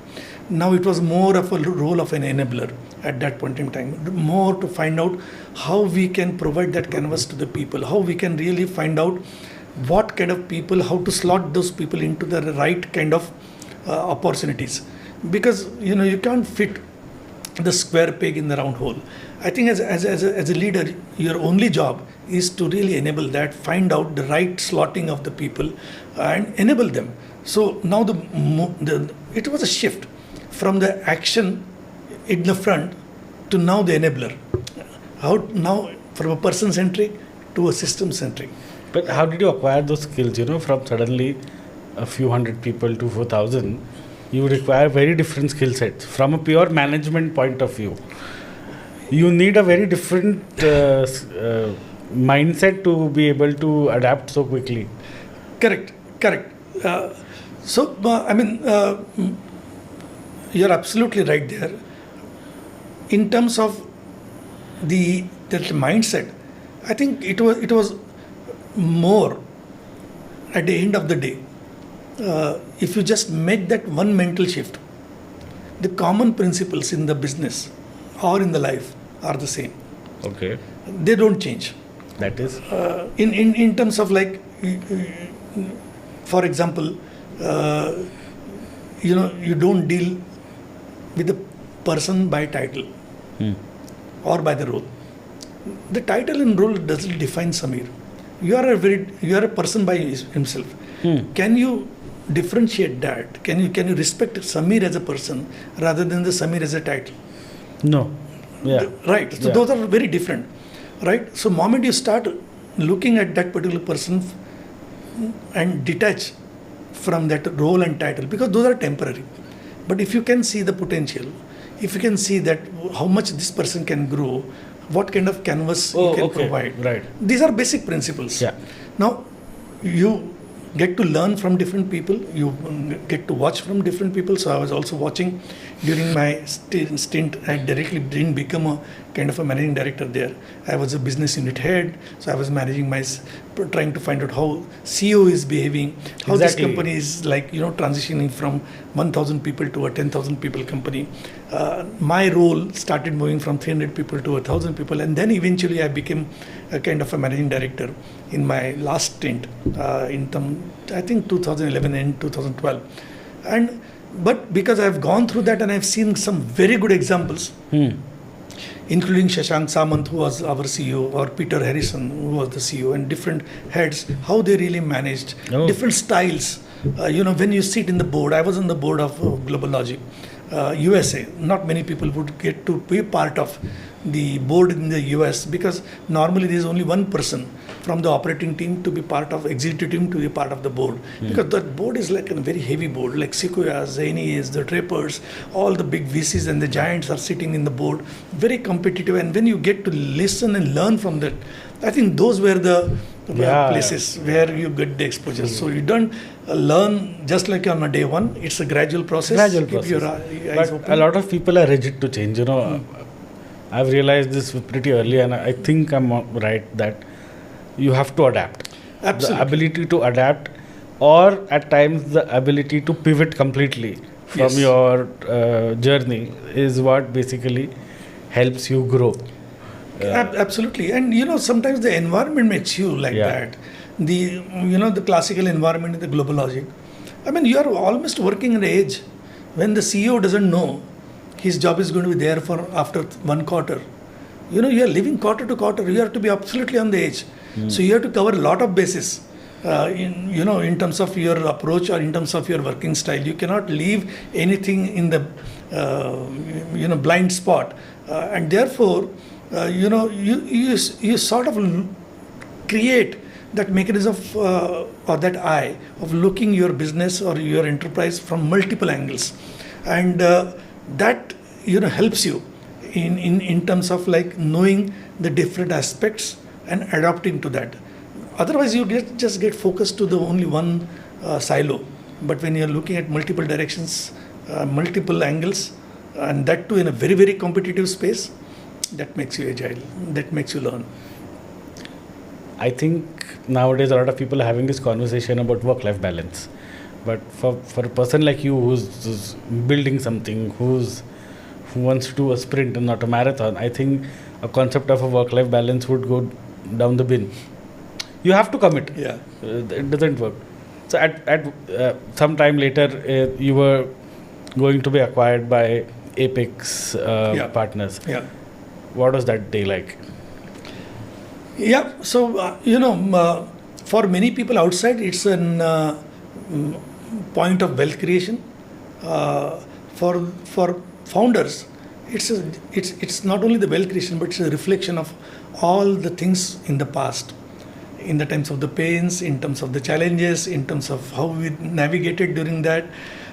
Now it was more of a role of an enabler at that point in time, more to find out how we can provide that canvas to the people, how we can really find out what kind of people, how to slot those people into the right kind of opportunities. Because, you can't fit the square peg in the round hole. I think as a leader, your only job is to really enable that, find out the right slotting of the people and enable them. So now it was a shift from the action in the front to now the enabler. How now from a person-centric to a system-centric. But how did you acquire those skills, from suddenly a few hundred people to 4,000? You require very different skill sets from a pure management point of view. You need a very different mindset to be able to adapt so quickly. Correct. You're absolutely right there. In terms of that mindset, I think it was more at the end of the day. If you just make that one mental shift, the common principles in the business or in the life are the same. Okay. They don't change. That is? In terms of like, for example, you don't deal with the person by title or by the role. The title and role doesn't define Samir. You are a person by himself. Can you differentiate that? Can you respect Samir as a person rather than the Samir as a title? No. Yeah. Right. So those are very different. Right. So moment you start looking at that particular person and detach from that role and title, because those are temporary. But if you can see the potential, if you can see that how much this person can grow, what kind of canvas you can provide. Right. These are basic principles. Yeah. Now, you get to learn from different people. You get to watch from different people. So I was also watching during my stint. I directly didn't become a kind of a managing director there. I was a business unit head. So I was managing trying to find out how CEO is behaving, how this company is like, transitioning from 1,000 people to a 10,000 people company. My role started moving from 300 people to 1,000 people. And then eventually I became a kind of a managing director in my last stint I think 2011 and 2012. But because I've gone through that and I've seen some very good examples, including Shashank Samant, who was our CEO, or Peter Harrison, who was the CEO, and different heads, how they really managed, different styles. When you sit in the board, I was on the board of GlobalLogic. USA. Not many people would get to be part of the board in the US, because normally there is only one person from the operating team to be part of executive team to be part of the board, because that board is like a very heavy board, like Sequoias, NEAs, the Drapers, all the big VCs and the giants are sitting in the board, very competitive. And when you get to listen and learn from that, I think those were the places where you get the exposure. So you don't learn just like on a day one. It's a gradual process. Keep your eyes open. A lot of people are rigid to change. I've realized this pretty early, and I think I'm right that you have to adapt. Absolutely. The ability to adapt, or at times the ability to pivot completely from your journey is what basically helps you grow. Absolutely. And sometimes the environment makes you like that. The classical environment in the GlobalLogic. I mean, you are almost working at an age when the CEO doesn't know his job is going to be there for after one quarter. You are living quarter to quarter. You have to be absolutely on the edge. So you have to cover a lot of bases in terms of your approach or in terms of your working style. You cannot leave anything in the blind spot. And therefore, you sort of create that mechanism or that eye of looking your business or your enterprise from multiple angles. And that helps you in terms of like knowing the different aspects and adapting to that. Otherwise you just get focused to the only one silo. But when you're looking at multiple directions, multiple angles, and that too in a very, very competitive space, that makes you agile, that makes you learn. I think nowadays a lot of people are having this conversation about work-life balance. But for a person like you who's building something, who wants to do a sprint and not a marathon, I think a concept of a work-life balance would go down the bin. You have to commit. Yeah. It doesn't work. So at some time later, you were going to be acquired by Apax Partners. Yeah. What was that day like? Yeah. So, for many people outside, it's an point of wealth creation. For founders, it's not only the wealth creation, but it's a reflection of all the things in the past, in the times of the pains, in terms of the challenges, in terms of how we navigated during that,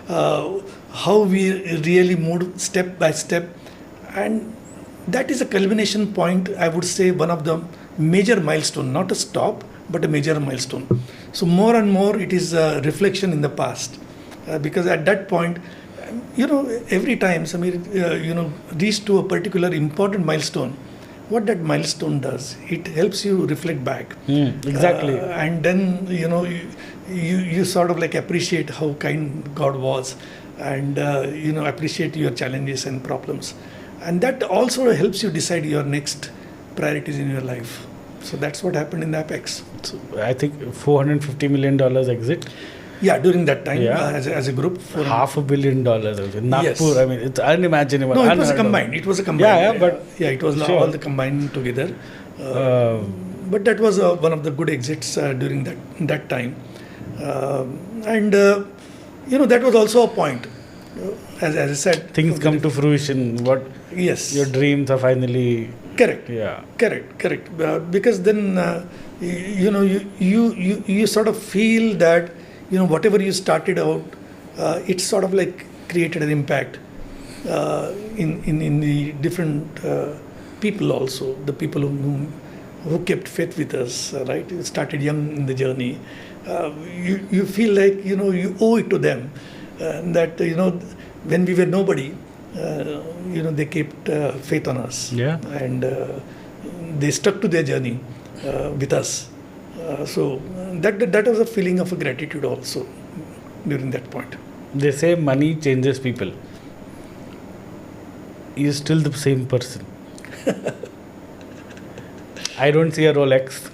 how we really moved step by step. And that is a culmination point, I would say, one of the major milestone, not a stop, but a major milestone. So more and more it is a reflection in the past, because at that point, every time Samir, reach to a particular important milestone, what that milestone does, it helps you reflect back. Exactly. And then, you sort of like appreciate how kind God was, and, appreciate your challenges and problems. And that also helps you decide your next priorities in your life. So that's what happened in the Apex. So I think $450 million exit. Yeah, during that time, as a group. $500 million. Nagpur, Yes. I mean, it's unimaginable. No, it was combined. It was a combined. Yeah, but it was sure. all the combined together. But that was one of the good exits during that time. And that was also a point. As I said, things come to fruition. Yes. Your dreams are finally. Correct. Yeah. Correct. Because then, you sort of feel that, whatever you started out, it sort of like created an impact in the different people also, the people who kept faith with us, right? You started young in the journey. You feel like, you owe it to them. That, when we were nobody, they kept faith on us. Yeah. And they stuck to their journey with us. So that was a feeling of a gratitude also during that point. They say money changes people. You're still the same person. I don't see a Rolex.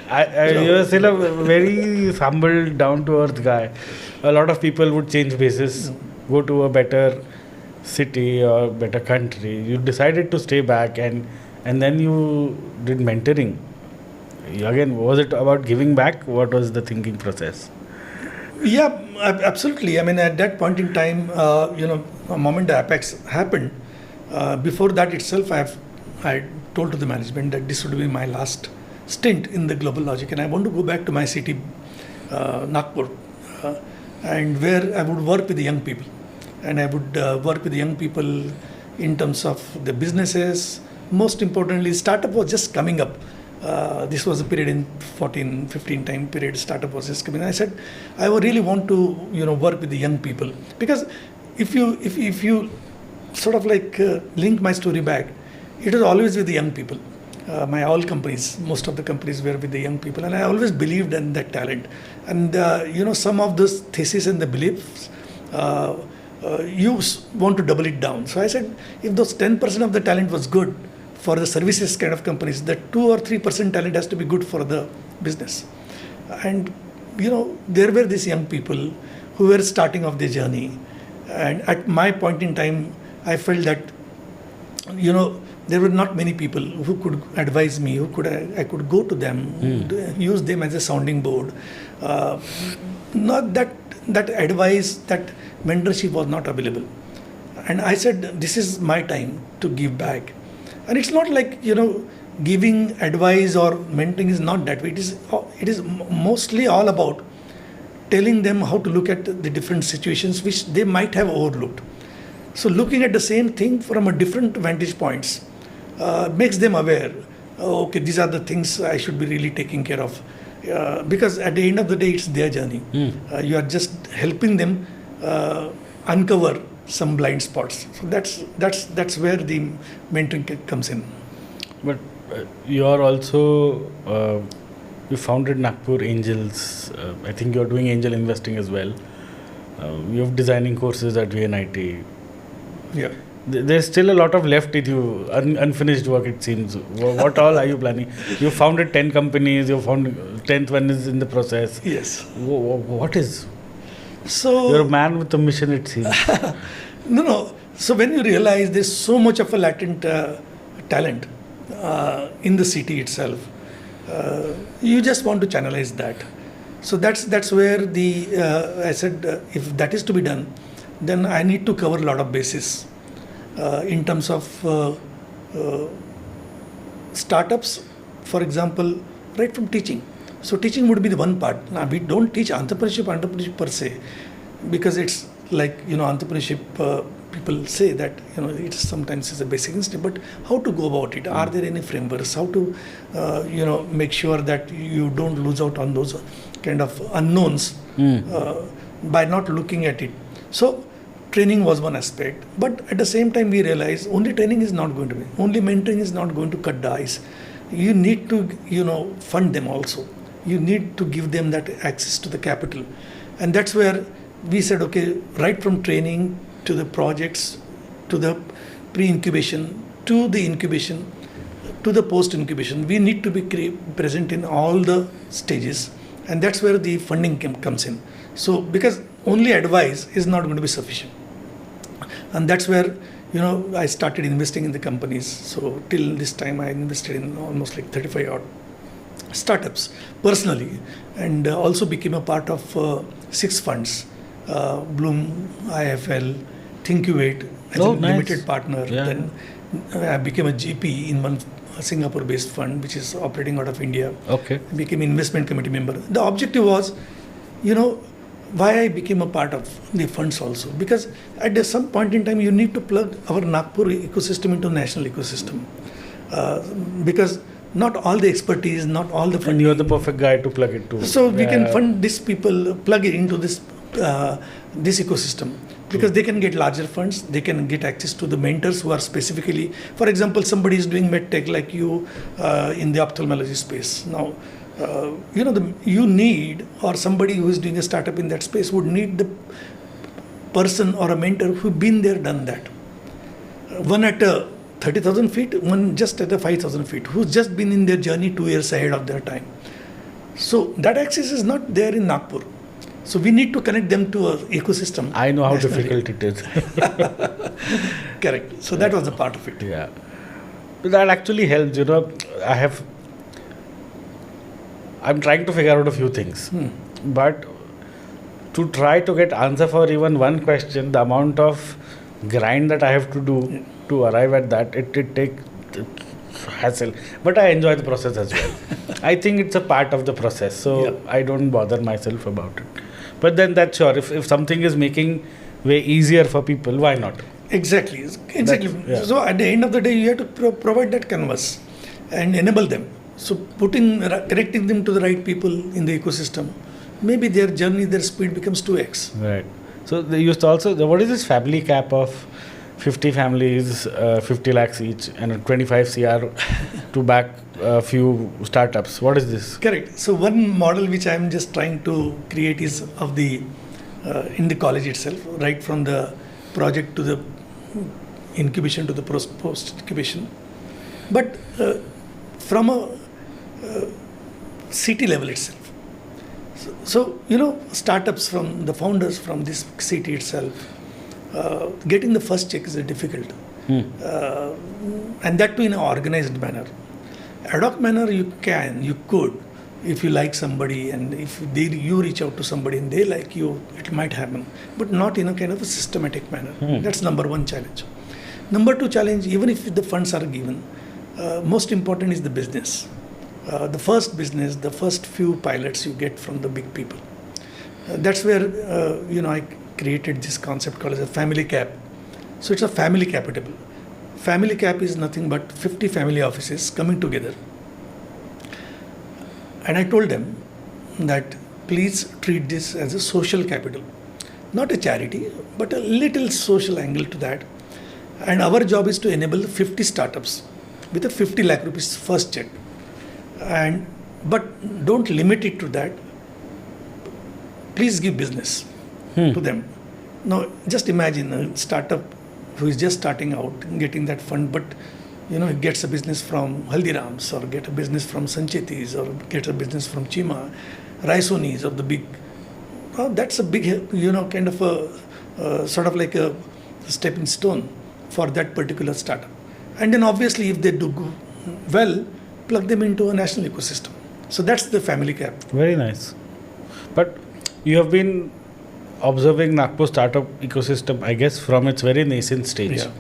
You're still a very humble, down-to-earth guy. A lot of people would change bases, go to a better city or better country. You decided to stay back, and then you did mentoring. Again, was it about giving back? What was the thinking process? Yeah, absolutely. I mean, at that point in time, the moment the Apax happened, before that itself, I told to the management that this would be my last stint in the GlobalLogic, and I want to go back to my city, Nagpur, and where I would work with the young people, and I would work with the young people in terms of the businesses. Most importantly, startup was just coming up. This was a period in 14-15 time period. Startup was just coming. I said, I would really want to work with the young people, because if you sort of like link my story back, it was always with the young people. My all companies, most of the companies were with the young people, and I always believed in that talent. And some of those theses and the beliefs, you want to double it down. So I said, if those 10% of the talent was good for the services kind of companies, that 2 or 3% talent has to be good for the business. And there were these young people who were starting off their journey, and at my point in time, I felt that there were not many people who could advise me, I could go to them, use them as a sounding board. Not that advice, that mentorship was not available. And I said, this is my time to give back. And it's not like, giving advice or mentoring is not that way. It is mostly all about telling them how to look at the different situations which they might have overlooked. So looking at the same thing from a different vantage points makes them aware, okay, these are the things I should be really taking care of. Because at the end of the day, it's their journey. You are just helping them uncover some blind spots. So that's where the mentoring comes in. But you are also, you founded Nagpur Angels. I think you are doing angel investing as well. You have designing courses at VNIT. Yeah. There's still a lot of left with you, unfinished work, it seems. What all are you planning? You founded 10 companies, you found 10th one is in the process. Yes. What is? So you're a man with a mission, it seems. No. So when you realize there's so much of a latent talent in the city itself, you just want to channelize that. So that's where I said, if that is to be done, then I need to cover a lot of bases in terms of startups, for example, right from teaching. So teaching would be the one part. Now, we don't teach entrepreneurship per se, because it's like, entrepreneurship, people say that, it sometimes is a basic instinct, but how to go about it? Are there any frameworks? How to, make sure that you don't lose out on those kind of unknowns by not looking at it. So training was one aspect, but at the same time we realized only training is not going to be, only mentoring is not going to cut the ice. You need to, fund them also. You need to give them that access to the capital. And that's where we said, okay, right from training to the projects, to the pre-incubation, to the incubation, to the post-incubation, we need to be present in all the stages. And that's where the funding comes in. So, because only advice is not going to be sufficient. And that's where, I started investing in the companies. So till this time, I invested in almost like 35 odd startups personally, and also became a part of 6 funds, Bloom, IFL, Thinkuvate as a limited partner. Yeah. Then I became a GP in one Singapore-based fund, which is operating out of India. Okay. I became investment committee member. The objective was, why I became a part of the funds also, because at some point in time you need to plug our Nagpur ecosystem into national ecosystem, because not all the expertise, not all the funding. And you're the perfect guy to plug it to. So we can fund these people, plug it into this ecosystem, because they can get larger funds, they can get access to the mentors who are specifically, for example, somebody is doing medtech like you in the ophthalmology space. Now, you need, or somebody who is doing a startup in that space would need the person or a mentor who's been there, done that. One at 30,000 feet, one just at the 5,000 feet, who's just been in their journey 2 years ahead of their time. So that access is not there in Nagpur. So we need to connect them to an ecosystem. I know how difficult it is. Correct. So that was a part of it. Yeah. That actually helps, I'm trying to figure out a few things. But to try to get answer for even one question, the amount of grind that I have to do to arrive at that, it takes hassle. But I enjoy the process as well. I think it's a part of the process, so I don't bother myself about it. But then that's sure, if something is making way easier for people, why not? Exactly. So at the end of the day, you have to provide that canvas and enable them. So connecting them to the right people in the ecosystem, maybe their journey, their speed becomes 2x. Right. So they used to also, what is this family cap of 50 families, 50 lakhs each, and 25 CR to back a few startups? What is this? Correct. So one model which I am just trying to create is of the in the college itself, right from the project to the incubation to the post incubation, but from a city level itself. So startups from the founders from this city itself, getting the first check is difficult, and that too in an organized manner. Ad hoc manner you could, if you like somebody and if you reach out to somebody and they like you, it might happen, but not in a kind of a systematic manner. That's number one challenge. Number two challenge, even if the funds are given, most important is the business. The first business, the first few pilots you get from the big people. That's where I created this concept called as a family cap. So it's a family capital. Family cap is nothing but 50 family offices coming together. And I told them that please treat this as a social capital, not a charity, but a little social angle to that. And our job is to enable 50 startups with a 50 lakh rupees first check. But don't limit it to that. Please give business to them. Now, just imagine a startup who is just starting out, getting that fund, but it gets a business from Haldiram's or get a business from Sancheti's or get a business from Chima, Raisoni's of the big. That's a big, kind of a sort of like a stepping stone for that particular startup. And then obviously if they do well, plug them into a national ecosystem. So that's the family cap. Very nice. But you have been observing Nagpur startup ecosystem, I guess, from its very nascent stage. Yeah.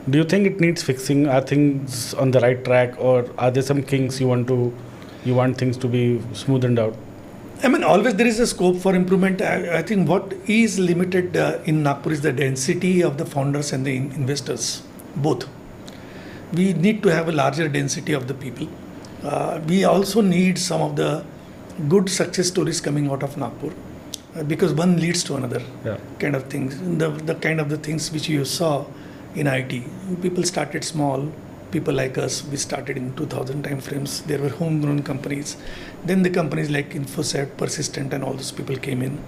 Do you think it needs fixing? Are things on the right track, or are there some kinks you want things to be smoothened out? I mean, always there is a scope for improvement. I think what is limited in Nagpur is the density of the founders and the investors, both. We need to have a larger density of the people. We also need some of the good success stories coming out of Nagpur, because one leads to another kind of things. The kind of the things which you saw in IT. People started small. People like us, we started in 2000 timeframes. There were homegrown companies. Then the companies like Infoset, Persistent, and all those people came in.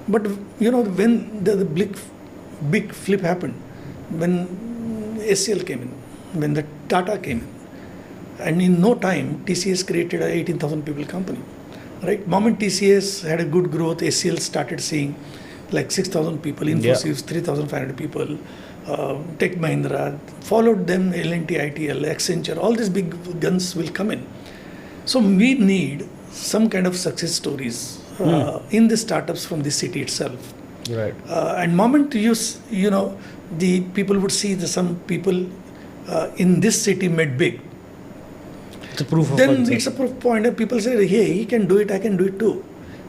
But when the big flip happened, when SCL came in, when the Tata came in, and in no time TCS created a 18,000 people company. Right? Moment TCS had a good growth, SCL started seeing like 6,000 people, Infosys 3,500 people. Tech Mahindra, followed them L&T, ITL, Accenture, all these big guns will come in. So we need some kind of success stories in the startups from the city itself. Right. And moment the people would see some people in this city made big. It's a proof of Then concept. it's a proof point, and people say, hey, he can do it, I can do it too.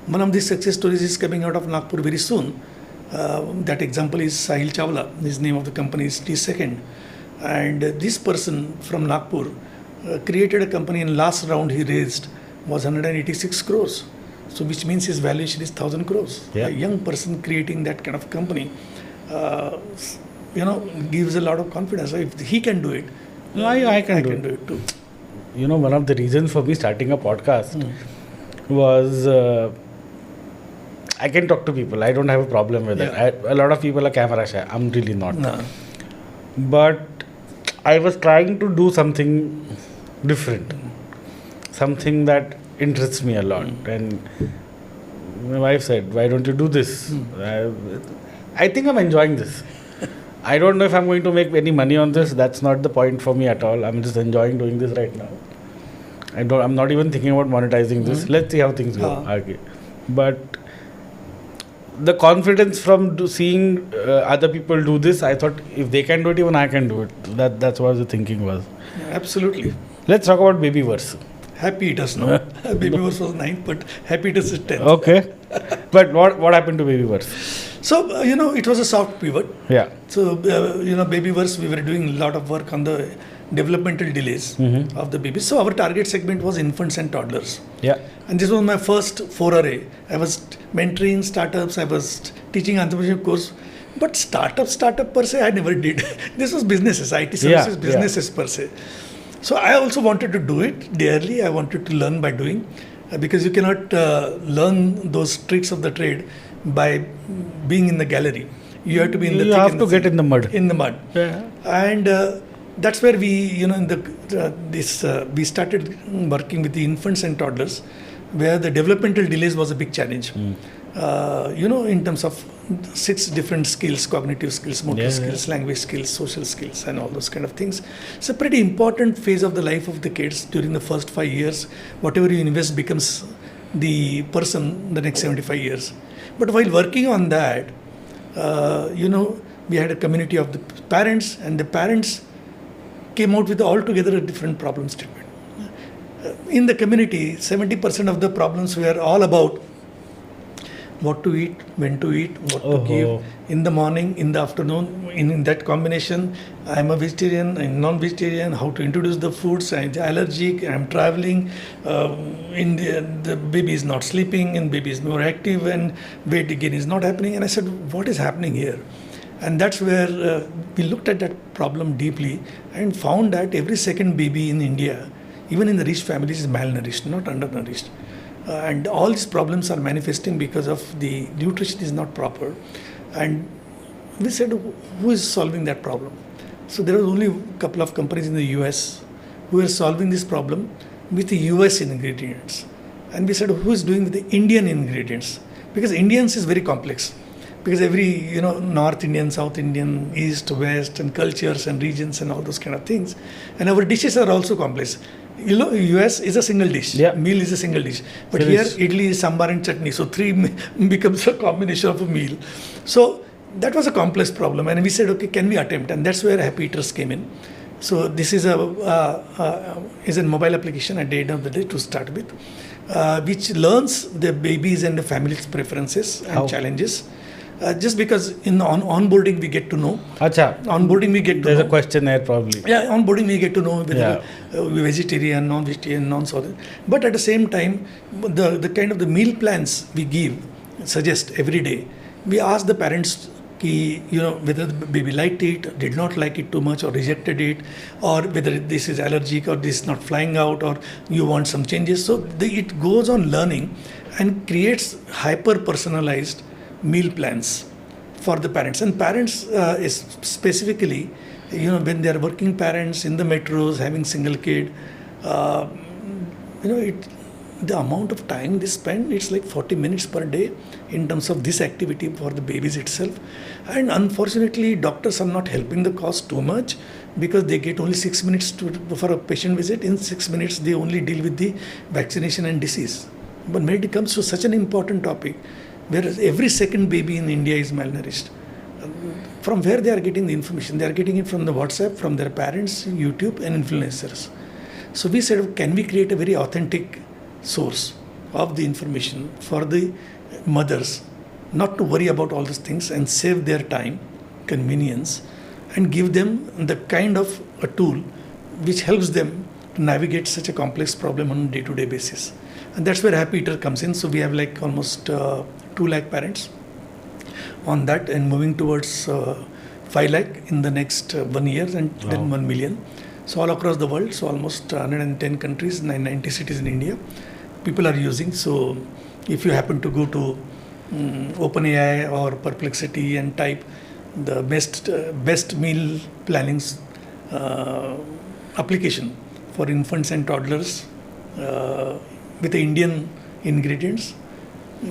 One of these success stories is coming out of Nagpur very soon. That example is Sahil Chawla. His name of the company is T2. And this person from Nagpur created a company, and last round he raised was 186 crores. So which means his valuation is 1,000 crores. Yeah. A young person creating that kind of company, gives a lot of confidence. So if he can do it, I can do it too. One of the reasons for me starting a podcast was I can talk to people. I don't have a problem with it. A lot of people are camera shy. I'm really not. No. But I was trying to do something different, something that interests me a lot. And my wife said, why don't you do this? I think I'm enjoying this. I don't know if I'm going to make any money on this. That's not the point for me at all. I'm just enjoying doing this right now. I'm not even thinking about monetizing this. Let's see how things go. Okay. But the confidence from seeing other people do this, I thought if they can do it, even I can do it. That's what the thinking was. Absolutely. Let's talk about BabyVerse. HappyEaters, no? BabyVerse was 9th, but HappyEaters is 10th. Okay. But what happened to BabyVerse? So, it was a soft pivot. Yeah. So, BabyVerse, we were doing a lot of work on the developmental delays of the babies. So, our target segment was infants and toddlers. Yeah. And this was my first foray. I was mentoring startups, I was teaching entrepreneurship course. But startup per se, I never did. This was businesses, IT services, businesses per se. So I also wanted to do it dearly. I wanted to learn by doing, because you cannot learn those tricks of the trade by being in the gallery. You have to be in the. You have to get in the mud. In the mud. Yeah. And that's where we, we started working with the infants and toddlers, where the developmental delays was a big challenge. In terms of 6 different skills: cognitive skills, motor skills, language skills, social skills, and all those kind of things. It's a pretty important phase of the life of the kids during the first 5 years. Whatever you invest becomes the person the next 75 years. But while working on that, we had a community of the parents, and the parents came out with altogether a different problem statement. In the community, 70% of the problems were all about what to eat, when to eat, what to give, in the morning, in the afternoon, in that combination. I'm a vegetarian, I'm non-vegetarian, how to introduce the foods, I'm allergic, I'm traveling, the baby is not sleeping, and baby is more active, and weight gain is not happening. And I said, what is happening here? And that's where we looked at that problem deeply and found that every second baby in India, even in the rich families, is malnourished, not undernourished. And all these problems are manifesting because of the nutrition is not proper. And we said, who is solving that problem? So there was only a couple of companies in the US who were solving this problem with the US ingredients. And we said, who is doing with the Indian ingredients? Because Indians is very complex. Because every, North Indian, South Indian, East, West, and cultures and regions and all those kind of things. And our dishes are also complex. US is a single dish. Yeah. Meal is a single dish. But so here, idli, sambar and chutney. So 3 becomes a combination of a meal. So that was a complex problem. And we said, okay, can we attempt? And that's where HappyEaters came in. So this is a mobile application at the end of the day to start with, which learns the babies and the family's preferences and challenges. Just because in onboarding we get to know. Onboarding we get to know. There's a questionnaire probably. Yeah, onboarding we get to know whether we're vegetarian, non-vegetarian, non-southern. But at the same time, the kind of the meal plans we suggest every day, we ask the parents whether the baby liked it, did not like it too much, or rejected it, or whether this is allergic, or this is not flying out, or you want some changes. So it goes on learning and creates hyper-personalized meal plans for the parents. And parents is specifically, when they are working parents in the metros, having single kid, the amount of time they spend, it's like 40 minutes per day in terms of this activity for the babies itself. And unfortunately, doctors are not helping the cause too much, because they get only 6 minutes for a patient visit. In 6 minutes, they only deal with the vaccination and disease. But when it comes to such an important topic, whereas every second baby in India is malnourished. From where they are getting the information? They are getting it from the WhatsApp, from their parents, YouTube, and influencers. So we said, can we create a very authentic source of the information for the mothers, not to worry about all these things, and save their time, convenience, and give them the kind of a tool which helps them to navigate such a complex problem on a day-to-day basis. And that's where HappyEater comes in. So we have like almost 2 lakh parents on that, and moving towards 5 lakh in the next 1 year, and then 1 million. So all across the world, so almost 110 countries, 990 cities in India, people are using. So if you happen to go to OpenAI or Perplexity and type the best meal plannings application for infants and toddlers with the Indian ingredients,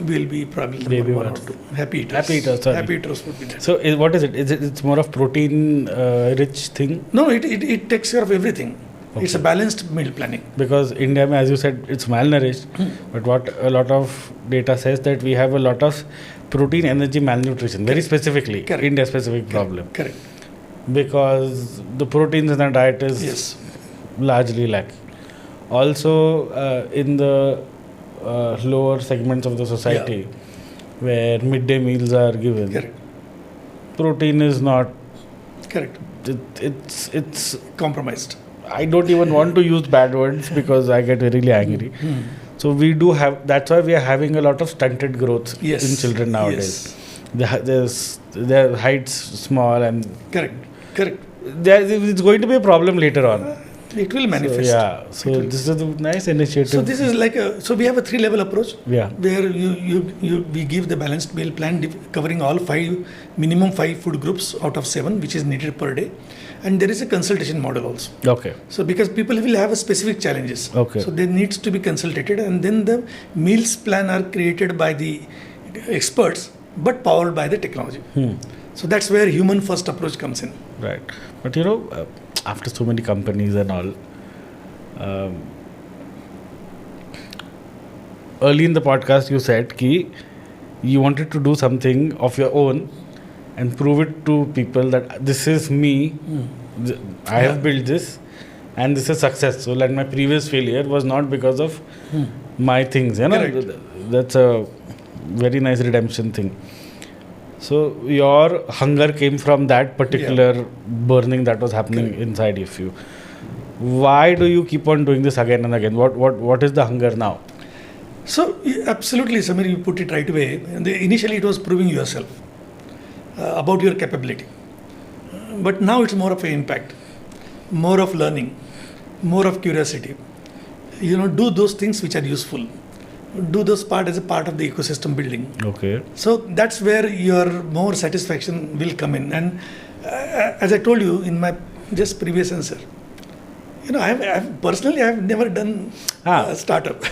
will be probably number 1 or 2. HappyEaters. HappyEaters would be there. So what is it? It's more of protein rich thing? No, it takes care of everything. Okay. It's a balanced meal planning. Because India, as you said, it's malnourished. But what a lot of data says that we have a lot of protein, energy, malnutrition, very specifically, Correct. India specific problem. Correct. Because the proteins in our diet is Yes. largely lacking. Also, in the lower segments of the society where midday meals are given, Correct. protein is not. Correct. It's. Compromised. I don't even want to use bad words because I get really angry. So we do have. That's why we are having a lot of stunted growth Yes. in children nowadays. Yes. Their heights small and Correct. Correct. it's going to be a problem later on. It will manifest. So this is a nice initiative. So this is like so we have a 3-level approach. Yeah. Where we give the balanced meal plan covering all minimum 5 food groups out of 7 which is needed per day, and there is a consultation model also. Okay. So because people will have a specific challenges, Okay. so they needs to be consulted, and then the meals plan are created by the experts but powered by the technology. So that's where human first approach comes in. Right. But after so many companies and all, early in the podcast you said ki you wanted to do something of your own and prove it to people that this is me, I have built this and this is success. So like my previous failure was not because of my things. Correct. That's a very nice redemption thing. So your hunger came from that particular burning that was happening inside of you. Why do you keep on doing this again and again? What is the hunger now? So absolutely, Samir, you put it right away. Initially, it was proving yourself about your capability, but now it's more of an impact, more of learning, more of curiosity. Do those things which are useful. Do those part as a part of the ecosystem building. Okay. So that's where your more satisfaction will come in. And as I told you in my just previous answer, I've personally never done a startup.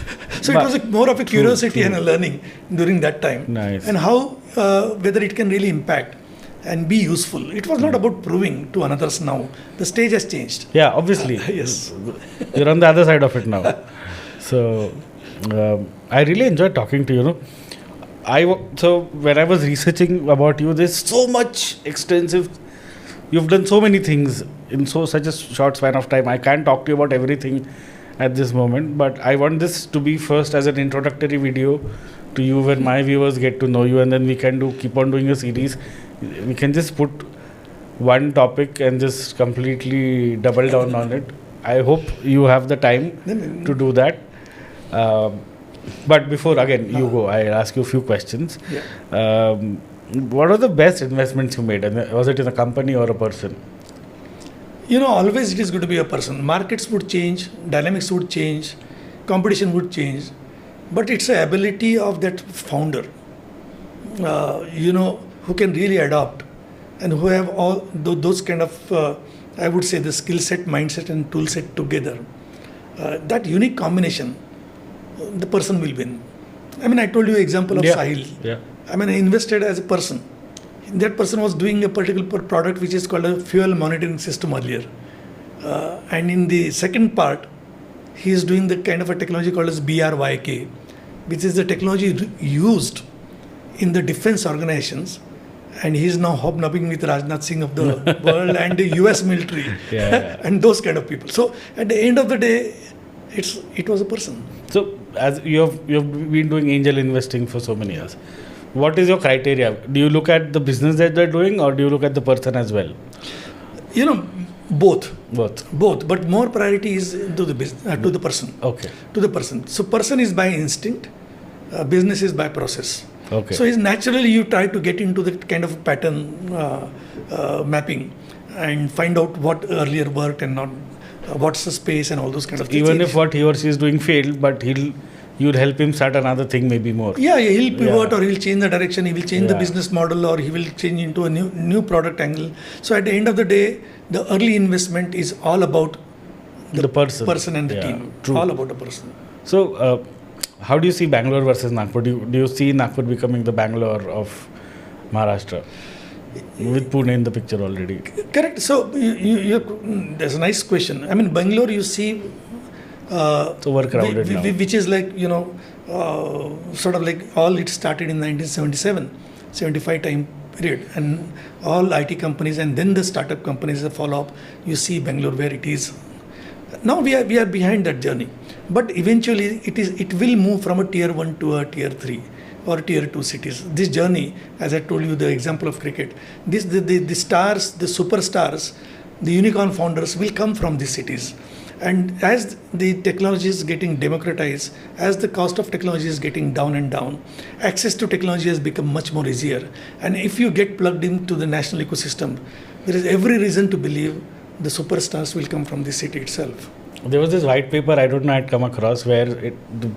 So it was more of a curiosity and a learning during that time. Nice. And how whether it can really impact and be useful. It was not about proving to others now. The stage has changed. Yeah, obviously. Yes. You're on the other side of it now. So I really enjoyed talking to you. So when I was researching about you, there's so much extensive. You've done so many things in such a short span of time. I can't talk to you about everything at this moment, but I want this to be first as an introductory video to you where my viewers get to know you, and then we can keep on doing a series. We can just put one topic and just completely double down on it. I hope you have the time to do that. But before again you go, I'll ask you a few questions. Yeah. What are the best investments you made? And was it in a company or a person? Always it is going to be a person. Markets would change, dynamics would change, competition would change, but it's the ability of that founder, who can really adopt and who have all those kind of, I would say, the skill set, mindset, and tool set together. That unique combination, the person will win. I told you example of Sahil. Yeah. I invested as a person. That person was doing a particular product which is called a fuel monitoring system earlier. And in the second part, he is doing the kind of a technology called as BRYK, which is the technology used in the defense organizations. And he is now hobnobbing with Rajnath Singh of the world and the US military and those kind of people. So at the end of the day, it was a person. So as you have been doing angel investing for so many years, what is your criteria? Do you look at the business that they're doing, or do you look at the person as well? Both. Both. But more priority is to the business, to the person. Okay. To the person. So person is by instinct, business is by process. Okay. So naturally you try to get into that kind of pattern mapping and find out what earlier worked and not what's the space and all those kind of things. Even if what he or she is doing failed, but you'll help him start another thing maybe more. Yeah, he'll pivot or he'll change the direction, he will change the business model, or he will change into a new product angle. So at the end of the day, the early investment is all about the person and the team. True. All about the person. So how do you see Bangalore versus Nagpur? Do you see Nagpur becoming the Bangalore of Maharashtra? With Pune in the picture already. Correct. So that's a nice question. Bangalore, you see, it's overcrowded now. Which is like, sort of like all it started in 1977. 75 time period, and all IT companies and then the startup companies follow up. You see Bangalore where it is. Now we are behind that journey, but eventually it will move from a tier 1 to a tier 3 or tier 2 cities. This journey, as I told you, the example of cricket, the stars, the superstars, the unicorn founders will come from these cities. And as the technology is getting democratized, as the cost of technology is getting down and down, access to technology has become much more easier. And if you get plugged into the national ecosystem, there is every reason to believe the superstars will come from the city itself. There was this white paper, I don't know, I'd come across, where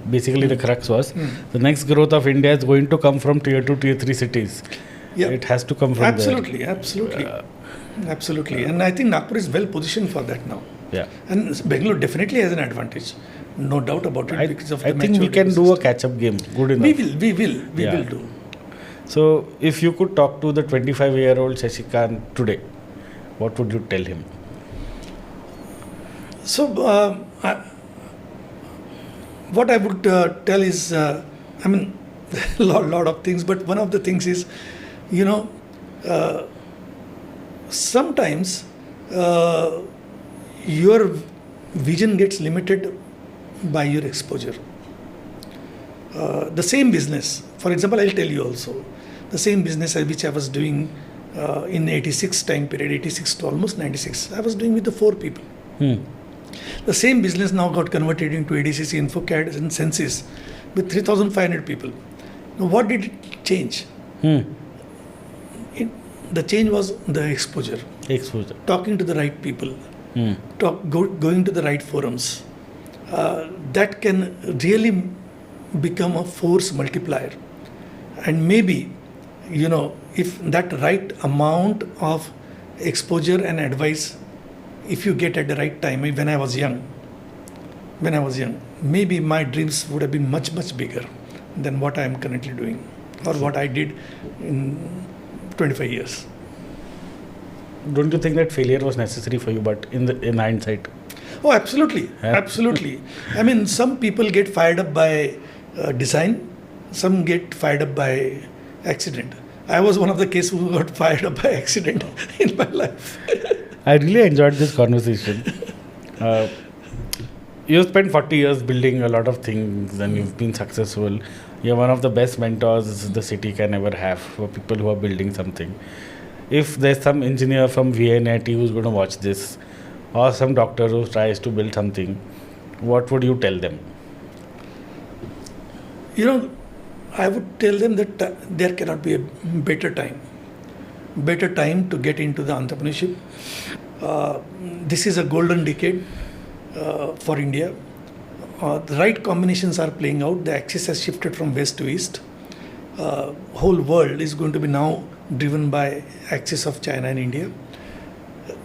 basically the crux was the next growth of India is going to come from tier 2, tier 3 cities. Yeah. It has to come from absolutely. Absolutely. And I think Nagpur is well positioned for that now. Yeah. And Bangalore definitely has an advantage. No doubt about it, because of the I think we can do a catch-up game. Good enough. We will do. So, if you could talk to the 25-year-old Shashikant today, what would you tell him? So, what I would tell is, a lot of things, but one of the things is, sometimes your vision gets limited by your exposure. The same business, for example, I'll tell you also, the same business which I was doing in 86 time period, 86 to almost 96, I was doing with the 4 people. The same business now got converted into ADCC, InfoCAD and Census with 3,500 people. Now, what did it change? The change was the exposure. Talking to the right people. Going to the right forums. That can really become a force multiplier. And maybe, if that right amount of exposure and advice, if you get at the right time, when I was young, maybe my dreams would have been much, much bigger than what I am currently doing or what I did in 25 years. Don't you think that failure was necessary for you, but in hindsight? Oh, absolutely. Absolutely. Some people get fired up by design, some get fired up by accident. I was one of the cases who got fired up by accident in my life. I really enjoyed this conversation. You've spent 40 years building a lot of things and you've been successful. You're one of the best mentors the city can ever have for people who are building something. If there's some engineer from VNIT who's going to watch this, or some doctor who tries to build something, what would you tell them? I would tell them that there cannot be a better time to get into the entrepreneurship. This is a golden decade for India. The right combinations are playing out. The axis has shifted from west to east. Whole world is going to be now driven by axis of China and India.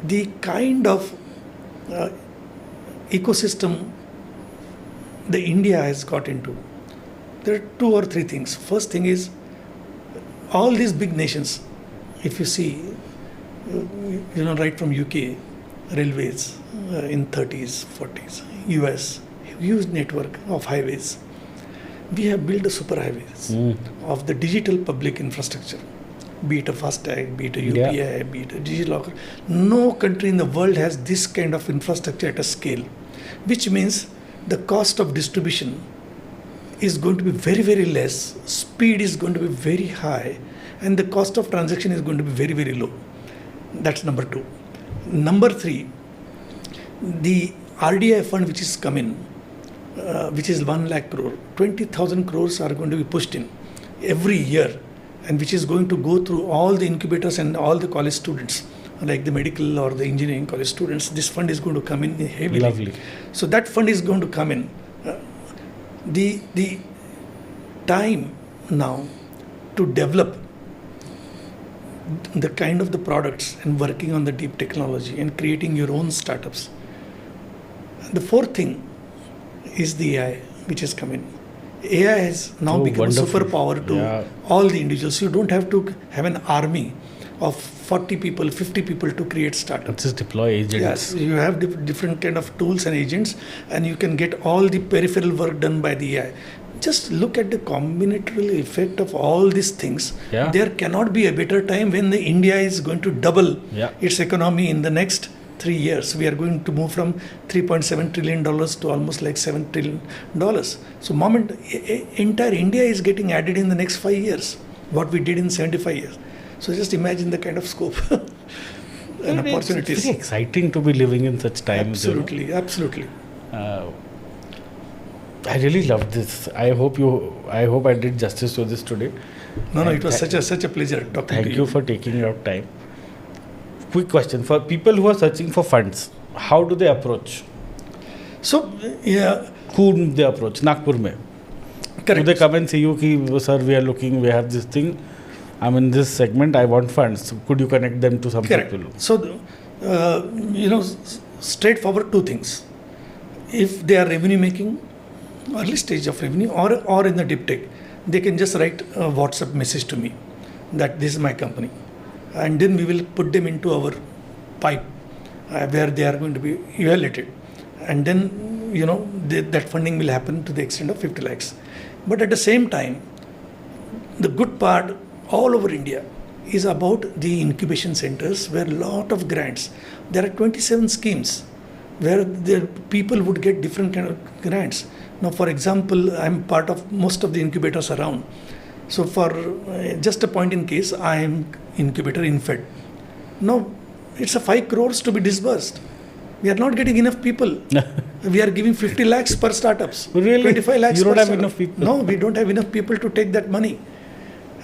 The kind of ecosystem the India has got into, there are 2 or 3 things. First thing is, all these big nations, if you see, right from UK, railways in 30s, 40s, US, huge network of highways. We have built a super highways of the digital public infrastructure, be it a FASTag, be it a UPI, be it a DigiLocker. No country in the world has this kind of infrastructure at a scale, which means the cost of distribution is going to be very, very less, speed is going to be very high, and the cost of transaction is going to be very, very low. That's number 2. Number 3, the RDI fund which is coming, which is 1 lakh crore, 20,000 crores are going to be pushed in every year, and which is going to go through all the incubators and all the college students, like the medical or the engineering college students. This fund is going to come in heavily. Lovely. So that fund is going to come in. The time now to develop the kind of the products and working on the deep technology and creating your own startups. The 4th thing is the AI which is coming. AI has now become a superpower to all the individuals. You don't have to have an army of 40 people, 50 people to create startups. Just deploy agents. Yes, you have different kind of tools and agents, and you can get all the peripheral work done by the AI. just look at the combinatorial effect of all these things. Yeah. There cannot be a better time when the India is going to double Yeah. its economy in the next 3 years. We are going to move from $3.7 trillion to almost like $7 trillion. So entire India is getting added in the next 5 years, what we did in 75 years. So just imagine the kind of scope and opportunities. It's very exciting to be living in such times. Absolutely, absolutely. I really loved this. I hope I did justice to this today. No, it was such a pleasure talking to you. Thank you for taking your time. Quick question for people who are searching for funds. How do they approach? So, yeah. Who do they approach? Nagpur mein. Correct. Do they come and say you ki, sir, we are looking, we have this thing. I'm in this segment, I want funds. Could you connect them to some Correct. people? So, straightforward two things. If they are revenue making, early stage of revenue, or in the deep tech, they can just write a WhatsApp message to me that this is my company. And then we will put them into our pipe where they are going to be evaluated. And then, that funding will happen to the extent of 50 lakhs. But at the same time, the good part all over India is about the incubation centers where a lot of grants. There are 27 schemes where the people would get different kind of grants. Now, for example, I'm part of most of the incubators around. So for just a point in case, I am incubator in Fed. Now, it's a 5 crores to be disbursed. We are not getting enough people. We are giving 50 lakhs per startups. Really? 25 lakhs You don't per have startup. enough people? No, we don't have enough people to take that money.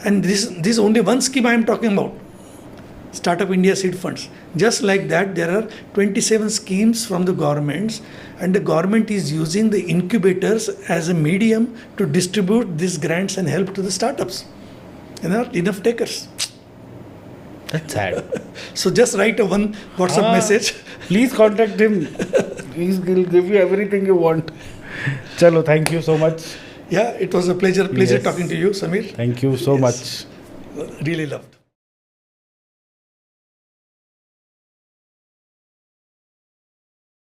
And this is only one scheme I am talking about. Startup India seed funds. Just like that, there are 27 schemes from the governments, and the government is using the incubators as a medium to distribute these grants and help to the startups. And there are enough takers. That's sad. So just write a one WhatsApp message. Please contact him. He'll give you everything you want. Chalo, thank you so much. Yeah, it was a pleasure Yes. talking to you, Samir. Thank you so much. Really loved.